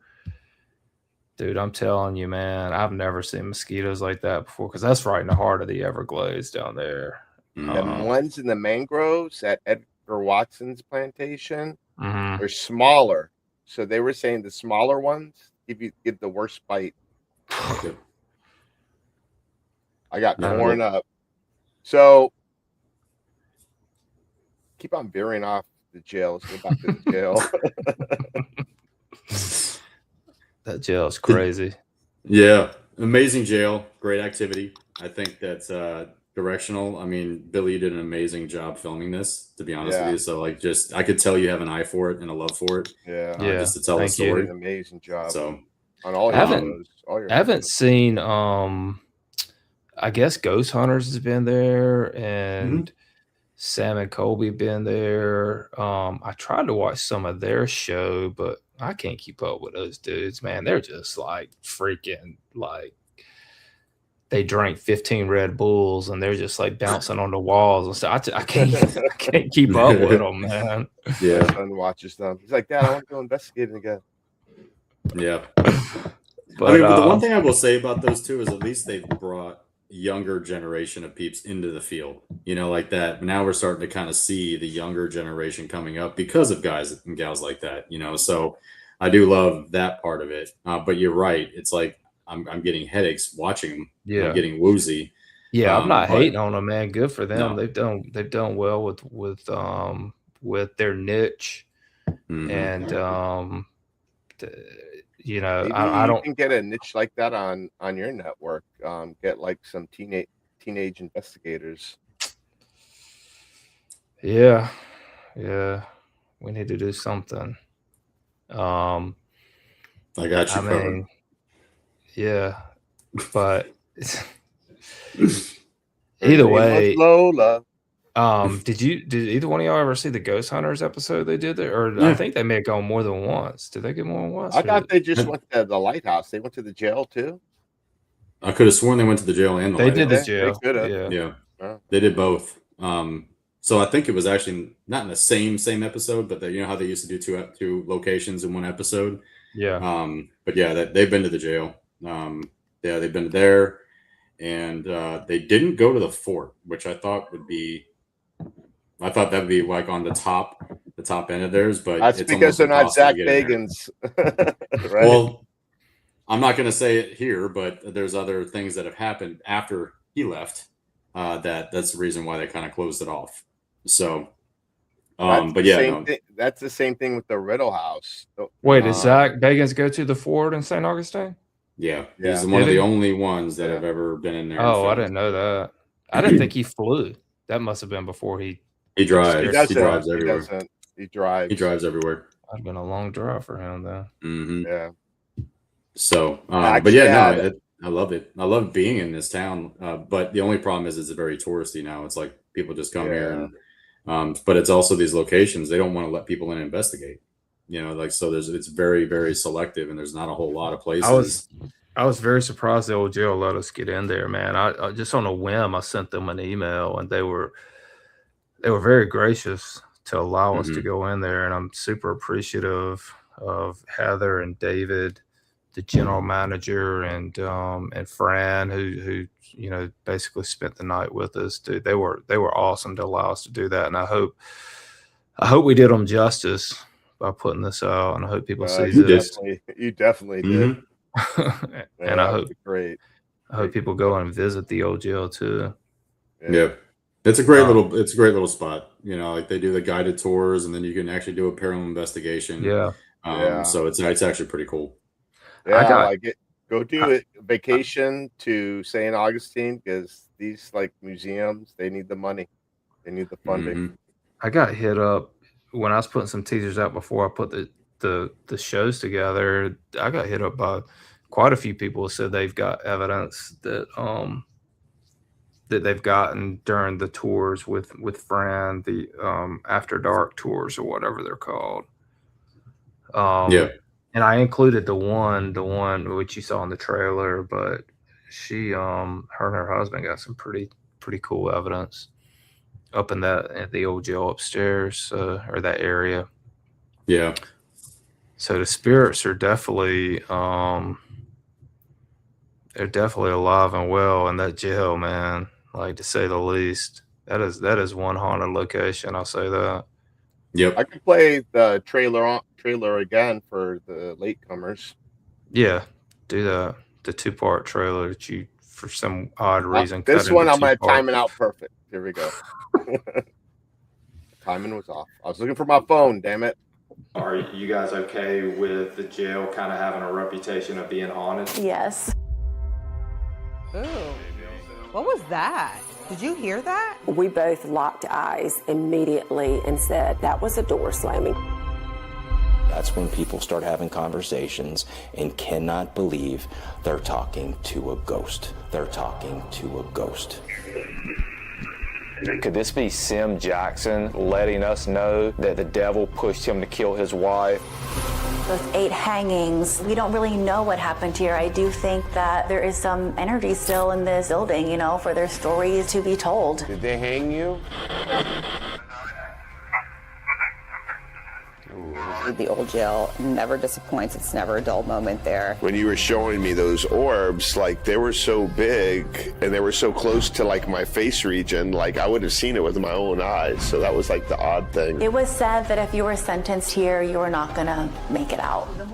dude, I'm telling you, man, I've never seen mosquitoes like that before because that's right in the heart of the Everglades down there. The ones in the mangroves at Edgar Watson's plantation are smaller. So they were saying the smaller ones give the worst bite. I got torn up. So keep on veering off the jail. Let's go back to the jail. That jail is crazy. Yeah, amazing jail, great activity. I think that's directional. I mean, Billy did an amazing job filming this, to be honest with you. So like, just I could tell you have an eye for it and a love for it. Yeah, just to tell the story. An amazing job. So on all your I haven't seen. I guess Ghost Hunters has been there and. Sam and Colby been there. I tried to watch some of their show, but I can't keep up with those dudes, man. They're just like freaking like they drank 15 Red Bulls and they're just like bouncing on the walls and stuff. I can't keep up with them, man. Yeah, my son watches them. He's like, Dad, I want to go investigating again. Yeah, but I mean, but the one thing I will say about those two is at least they've brought younger generation of peeps into the field, you know, like that. Now we're starting to kind of see the younger generation coming up because of guys and gals like that, you know. So I do love that part of it. But you're right. It's like I'm getting headaches watching them. Yeah, I'm getting woozy. Yeah, I'm not hating on them, man. Good for them. No. They've done well with their niche, and you know, maybe I don't. You can get a niche like that on your network. Get like some teenage investigators. Yeah, we need to do something. I got you covered. Mean, yeah, but either way, Lola. Did either one of y'all ever see the Ghost Hunters episode they did there? Or I Yeah. think they may have gone more than once. Did they get more than once? I or thought they just I- went to the lighthouse. They went to the jail too. I could have sworn they went to the jail and the They did the lighthouse. jail. could have. Yeah. Yeah, Oh. they did both. So I think it was actually not in the same episode, but you know how they used to do two locations in one episode. Yeah. But yeah, they've been to the jail. Yeah, they've been there, and they didn't go to the fort, which I thought would be. I thought that would be like on the top end of theirs, but That's it's because almost they're not impossible Zach to get in there. Bagans. Right? Well, I'm not going to say it here, but there's other things that have happened after he left. That's the reason why they kind of closed it off. So, but yeah, no. That's the same thing with the Riddle House. Wait, did Zach Bagans go to the fort in St. Augustine? Yeah, Yeah. he's one of Did the he? only ones that have ever been in there. and Oh, I filmed. didn't know that. I didn't think he flew. That must have been before he. He drives. He He doesn't. drives He everywhere. doesn't. He drives. He drives everywhere. That'd have been a long drive for him, though. Hmm Yeah. So, Actually, but yeah, yeah, no, I love it. I love being in this town. But the only problem is it's very touristy now. It's like people just come here, and but it's also these locations they don't want to let people in and investigate. You know, like so. It's very very selective, and there's not a whole lot of places. I was very surprised the old jail let us get in there, man. I just on a whim, I sent them an email, and they were very gracious to allow us to go in there, and I'm super appreciative of Heather and David, the general manager, and Fran, who you know basically spent the night with us. Dude, they were awesome to allow us to do that, and I hope we did them justice by putting this out, and I hope people see this. You definitely did. And I hope great. I hope people go and visit the old jail too. Yeah. It's a great little spot. You know, like they do the guided tours, and then you can actually do a paranormal investigation. Yeah. So it's actually pretty cool. Yeah, I like it. Go do it. Vacation to St. Augustine, because these like museums, they need the money. They need the funding. I got hit up when I was putting some teasers out before I put the shows together. I got hit up by quite a few people who said they've got evidence that that they've gotten during the tours with Fran, the after dark tours or whatever they're called. Yeah. And I included the one which you saw in the trailer, but she her and her husband got some pretty cool evidence up in the old jail upstairs, or that area. Yeah. So the spirits are definitely they're definitely alive and well in that jail, man. Like, to say the least. That is one haunted location, I'll say that. Yep. I could play the trailer again for the latecomers. Yeah, do that. The 2-part trailer that you, for some odd reason, This cut one into I'm gonna 2 time parts. it out perfect. Here we go. Timing was off. I was looking for my phone. Damn it. Are you guys okay with the jail kind of having a reputation of being haunted? Yes. Ooh. What was that? Did you hear that? We both locked eyes immediately and said that was a door slamming. That's when people start having conversations and cannot believe they're talking to a ghost. They're talking to a ghost. Could this be Sim Jackson letting us know that the devil pushed him to kill his wife? Those 8 hangings, we don't really know what happened here. I do think that there is some energy still in this building, you know, for their stories to be told. Did they hang you? The old jail never disappoints. It's never a dull moment there. When you were showing me those orbs, like they were so big and they were so close to like my face region, like I would have seen it with my own eyes. So that was like the odd thing. It was said that if you were sentenced here, you were not gonna make it out. The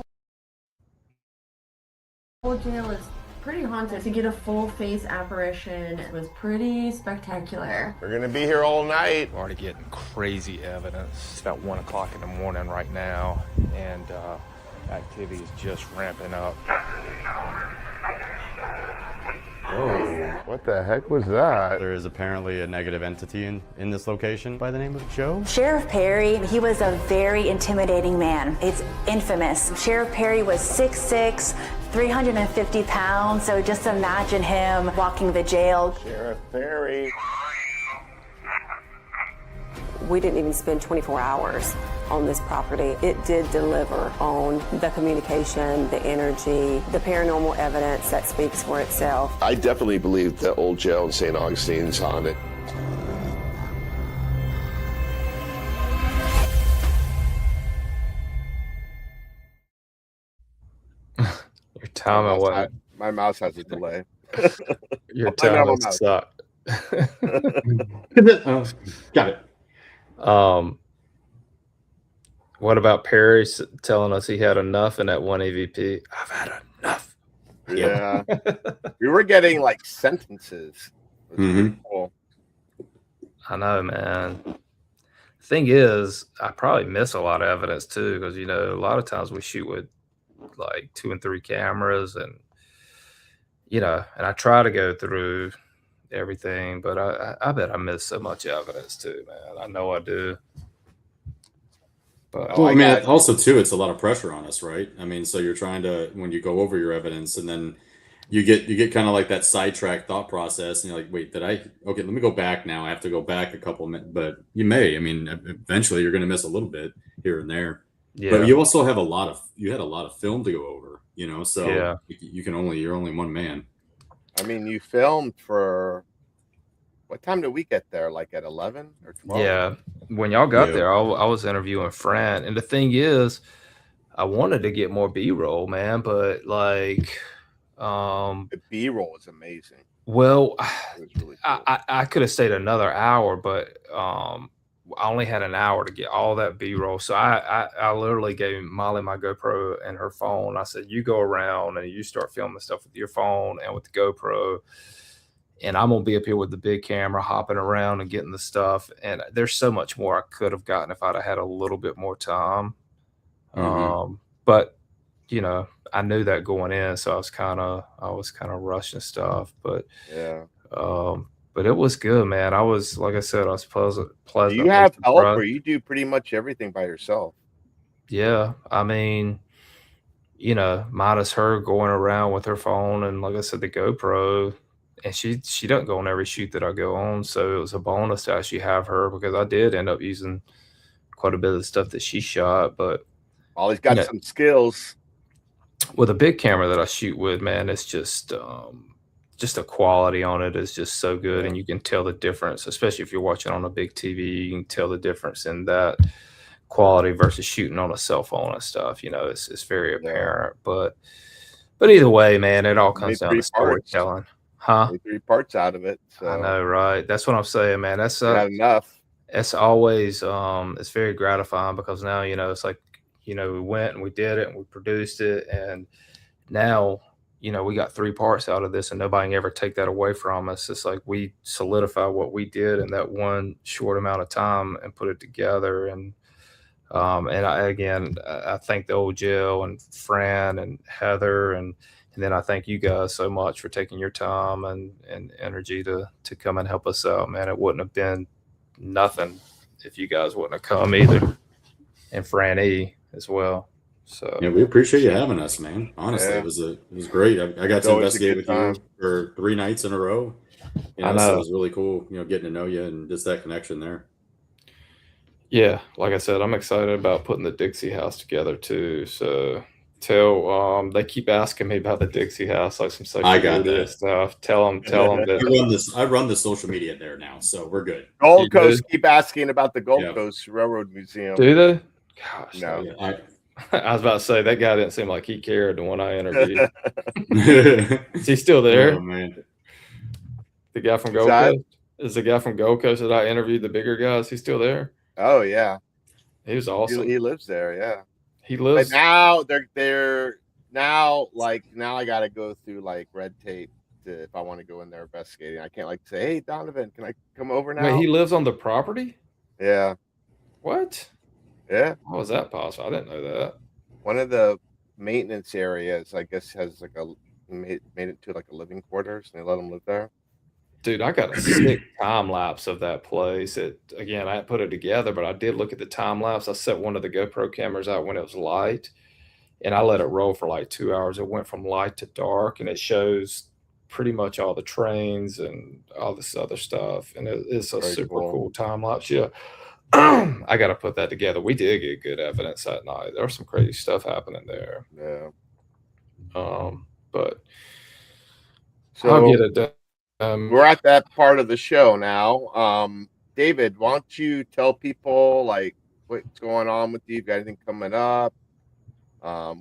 whole jail is pretty haunted. To get a full face apparition was pretty spectacular. We're gonna be here all night. We're already getting crazy evidence. It's about 1 o'clock in the morning right now, and activity is just ramping up. Whoa, what the heck was that? There is apparently a negative entity in this location by the name of Joe. Sheriff Perry, he was a very intimidating man. It's infamous. Sheriff Perry was 6'6", 350 pounds, so just imagine him walking the jail. Sheriff Perry. We didn't even spend 24 hours on this property. It did deliver on the communication, the energy, the paranormal evidence that speaks for itself. I definitely believe the old jail in St. Augustine's haunted. Your timing what? My mouse has a delay. Your I know timing my mouse. sucked. Got it. What about Perry telling us he had enough in that one EVP? I've had enough. Yeah. We were getting like sentences. It was pretty cool. I know, man. Thing is, I probably miss a lot of evidence too, because a lot of times we shoot with like 2 and 3 cameras, and and I try to go through everything, but I bet I miss so much evidence too, man. I know I do. But Well, I mean, also too, it's a lot of pressure on us, right? I mean, so you're trying to, when you go over your evidence, and then you get kind of like that sidetracked thought process, and you're like, wait, okay, let me go back now. I have to go back a couple of minutes, but you may, I mean, eventually you're going to miss a little bit here and there. Yeah. But you also have you had a lot of film to go over, so Yeah. you're only one man. I mean, you filmed for, what time did we get there? Like at 11 or 12? Yeah. When y'all got there, I was interviewing Fran, and the thing is, I wanted to get more B-roll, man, but like, the B-roll is amazing. Well, It was really cool. I could have stayed another hour, but I only had an hour to get all that B-roll. So I literally gave Molly my GoPro and her phone. I said, you go around and you start filming stuff with your phone and with the GoPro. And I'm going to be up here with the big camera, hopping around and getting the stuff. And there's so much more I could have gotten if I'd have had a little bit more time. But, I knew that going in, so I was kind of rushing stuff. But yeah. But it was good, man. I was, like I said, I was pleasant. Do you have help, or you do pretty much everything by yourself? Yeah, I mean, minus her going around with her phone and, like I said, the GoPro, and she doesn't go on every shoot that I go on, so it was a bonus to actually have her, because I did end up using quite a bit of the stuff that she shot. But Molly's got some skills. With a big camera that I shoot with, man, it's just the quality on it is just so good, and you can tell the difference, especially if you're watching on a big TV. You can tell the difference in that quality versus shooting on a cell phone and stuff. It's very apparent. But either way, man, it all comes down to storytelling. Huh? 3 parts out of it. So. I know, right? That's what I'm saying, man. That's not enough. It's always it's very gratifying, because now it's like, we went and we did it and we produced it, and now we got 3 parts out of this, and nobody can ever take that away from us. It's like we solidify what we did in that one short amount of time and put it together. And I thank the old Jill and Fran and Heather, and then I thank you guys so much for taking your time and energy to come and help us out, man. It wouldn't have been nothing if you guys wouldn't have come either, and Fran E as well. So yeah, we appreciate you having us, man. Honestly, it was great. I got to investigate with you for 3 nights in a row. I know. So it was really cool, getting to know you and just that connection there. Yeah, like I said, I'm excited about putting the Dixie house together too. So they keep asking me about the Dixie house, like some social media stuff. Tell them that I run the social media there now, so we're good. Gold Coast keep asking about the Gold Coast Railroad Museum. Do they? Gosh, no. I was about to say, that guy didn't seem like he cared the one I interviewed. Is he still there? Oh, man. The guy from Gold Coast? Is the guy from Gold Coast that I interviewed, the bigger guy, is he still there? Oh, yeah. He was awesome. He lives there, yeah. He lives. But now they're now I got to go through like red tape if I want to go in there investigating. I can't say, hey, Donovan, can I come over now? Wait, he lives on the property? Yeah. What? Yeah. How was that possible? I didn't know that. One of the maintenance areas, I guess, has like made it to like a living quarters, and they let them live there. Dude, I got a sick time lapse of that place. Again, I didn't put it together, but I did look at the time lapse. I set one of the GoPro cameras out when it was light, and I let it roll for like 2 hours. It went from light to dark, and it shows pretty much all the trains and all this other stuff. And it's a super cool time lapse. Yeah. I got to put that together. We did get good evidence that night. There was some crazy stuff happening there. Yeah. But so I'll get it done. We're at that part of the show now. David, why don't you tell people like what's going on with you? Got anything coming up?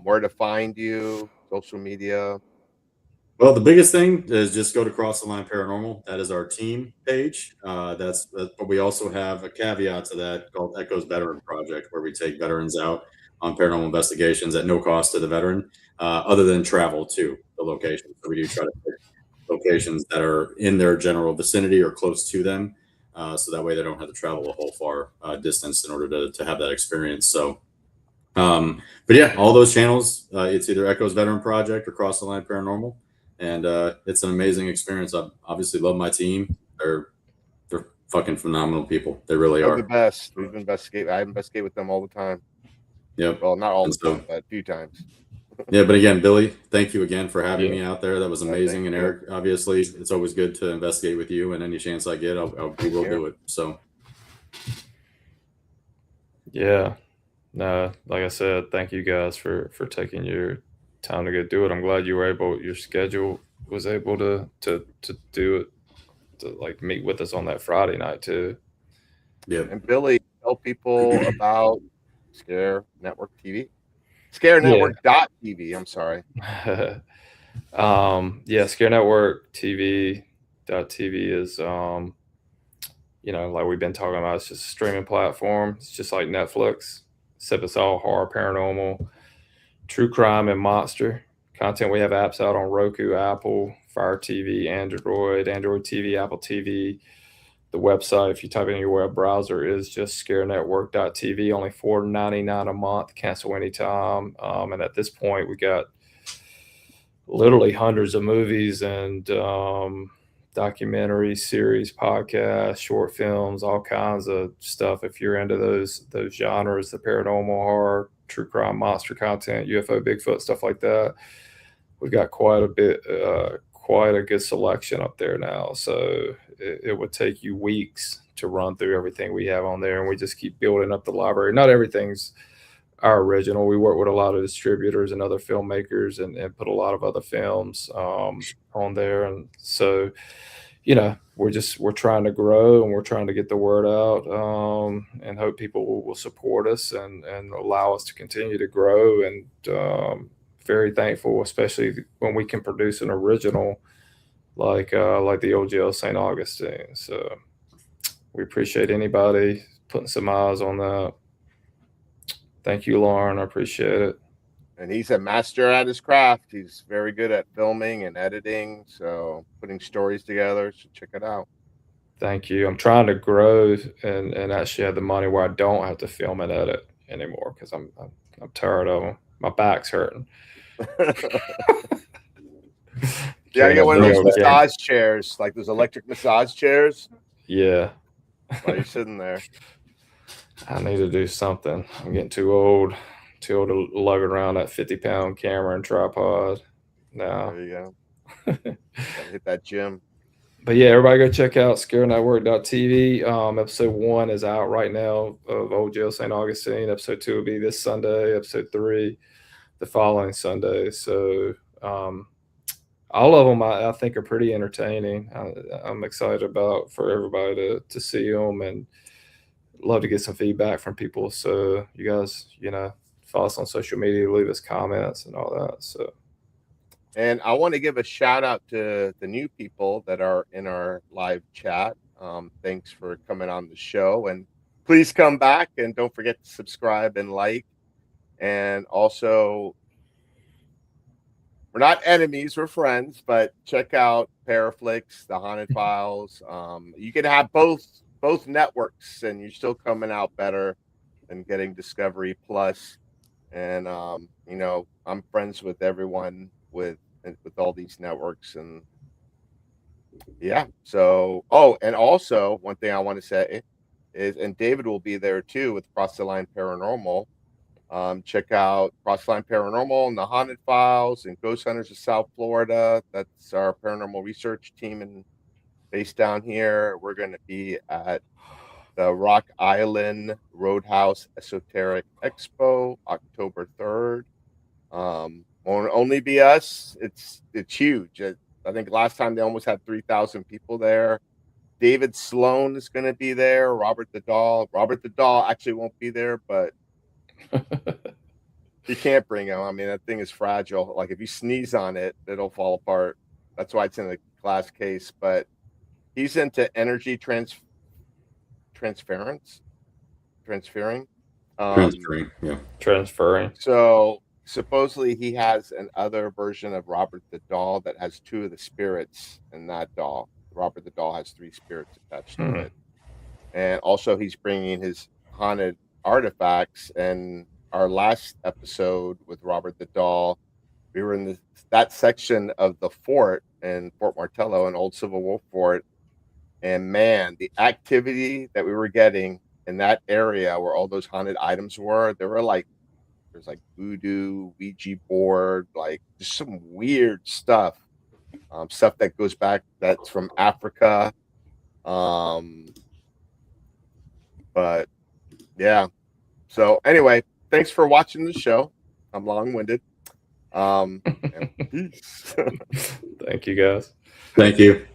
Where to find you? Social media. Well, the biggest thing is just go to Cross the Line Paranormal. That is our team page. But we also have a caveat to that called Echoes Veteran Project, where we take veterans out on paranormal investigations at no cost to the veteran, other than travel to the location. So we do try to pick locations that are in their general vicinity or close to them, so that way they don't have to travel a whole far distance in order to have that experience. So, but yeah, all those channels, it's either Echoes Veteran Project or Cross the Line Paranormal. And it's an amazing experience. I obviously love my team. They're fucking phenomenal people. They really are The best. I investigate with them all the time. Yeah. Well, not all the time, but a few times. Yeah, but again, Billy, thank you again for having me out there. That was amazing. And Eric, obviously, it's always good to investigate with you. And any chance I get, we will do it. So. Yeah. No, like I said, thank you guys for taking your time to go do it. I'm glad you were able, your schedule was able to do it, to like meet with us on that Friday night too. Yeah. And Billy, tell people about ScareNetwork TV. ScareNetwork.tv. I'm sorry. ScareNetwork TV.tv is like we've been talking about, it's just a streaming platform. It's just like Netflix, except it's all horror, paranormal, true crime, and monster content. We have apps out on Roku, Apple, Fire TV, Android TV, Apple TV. The website, if you type in your web browser, is just ScareNetwork.tv. Only $4.99 a month. Cancel anytime. And at this point, we got literally hundreds of movies and documentaries, series, podcasts, short films, all kinds of stuff. If you're into those genres, the paranormal, horror, true crime, monster content, UFO, Bigfoot, stuff like that, we've got quite a good selection up there now. So it would take you weeks to run through everything we have on there, and we just keep building up the library. Not everything's our original. We work with a lot of distributors and other filmmakers and put a lot of other films on there. And so, we're trying to grow, and we're trying to get the word out, and hope people will support us and allow us to continue to grow. And very thankful, especially when we can produce an original like the old jail St. Augustine. So we appreciate anybody putting some eyes on that. Thank you, Lauren. I appreciate it. And he's a master at his craft. He's very good at filming and editing, so putting stories together. So check it out. Thank you. I'm trying to grow and actually have the money where I don't have to film and edit anymore, because I'm tired of them. My back's hurting. Yeah, I get one of those massage chairs, like those electric massage chairs. Yeah. While you're sitting there. I need to do something. I'm getting too old to lug around that 50-pound camera and tripod now. There you go. Gotta hit that gym. But yeah, everybody go check out ScareNetwork.tv. Episode 1 is out right now of Old Jail St. Augustine. Episode 2 will be this Sunday. Episode 3 the following Sunday. So all of them I think are pretty entertaining. I'm excited for everybody to see them, and love to get some feedback from people. So you guys, follow us on social media, leave us comments and all that. So. And I want to give a shout out to the new people that are in our live chat. Thanks for coming on the show, and please come back, and don't forget to subscribe and like. And also, we're not enemies, we're friends, but check out ParaFlixx, the Haunted Files. You can have both networks, and you're still coming out better than getting Discovery Plus. And I'm friends with everyone with all these networks. And yeah, so and also one thing I want to say is, and David will be there too with Cross the Line Paranormal. Check out Cross the Line Paranormal and the Haunted Files and Ghost Hunters of South Florida. That's our paranormal research team and based down here. We're going to be at the Rock Island Roadhouse Esoteric Expo, October 3rd. Won't only be us. It's huge. I think last time they almost had 3,000 people there. David Sloan is going to be there. Robert the Doll. Robert the Doll actually won't be there, but you can't bring him. I mean, that thing is fragile. Like if you sneeze on it, it'll fall apart. That's why it's in the glass case. But he's into energy transferring. Transferring. So supposedly he has another version of Robert the Doll that has 2 of the spirits in that doll. Robert the Doll has 3 spirits attached to it. And also he's bringing his haunted artifacts. And our last episode with Robert the Doll, we were in that section of the fort in Fort Martello, an old Civil War fort. And man, the activity that we were getting in that area where all those haunted items were, there's like voodoo, Ouija board, like just some weird stuff. Stuff that goes back, that's from Africa. But yeah. So anyway, thanks for watching the show. I'm long-winded. And peace. Thank you, guys. Thank you.